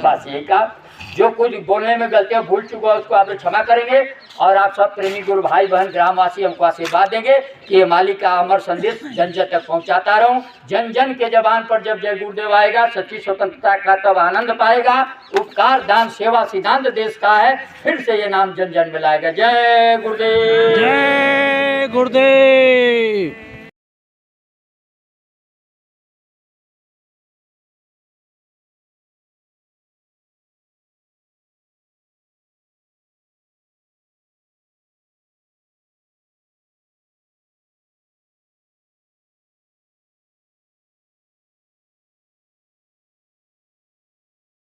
बस ये का जो कुछ बोलने में गलतियां भूल चुका उसको आप क्षमा करेंगे। और आप सब प्रेमी गुरु भाई बहन ग्रामवासी हमको आशीर्वाद देंगे कि ये मालिक का अमर संदेश जन जन तक पहुंचाता रहूं। जन जन के जबान पर जब जय गुरुदेव आएगा, सच्ची स्वतंत्रता का तब आनंद पाएगा। उपकार दान सेवा सिद्धांत देश का है, फिर से ये नाम जन जन में लाएगा। जय गुरुदेव, जय गुरुदेव।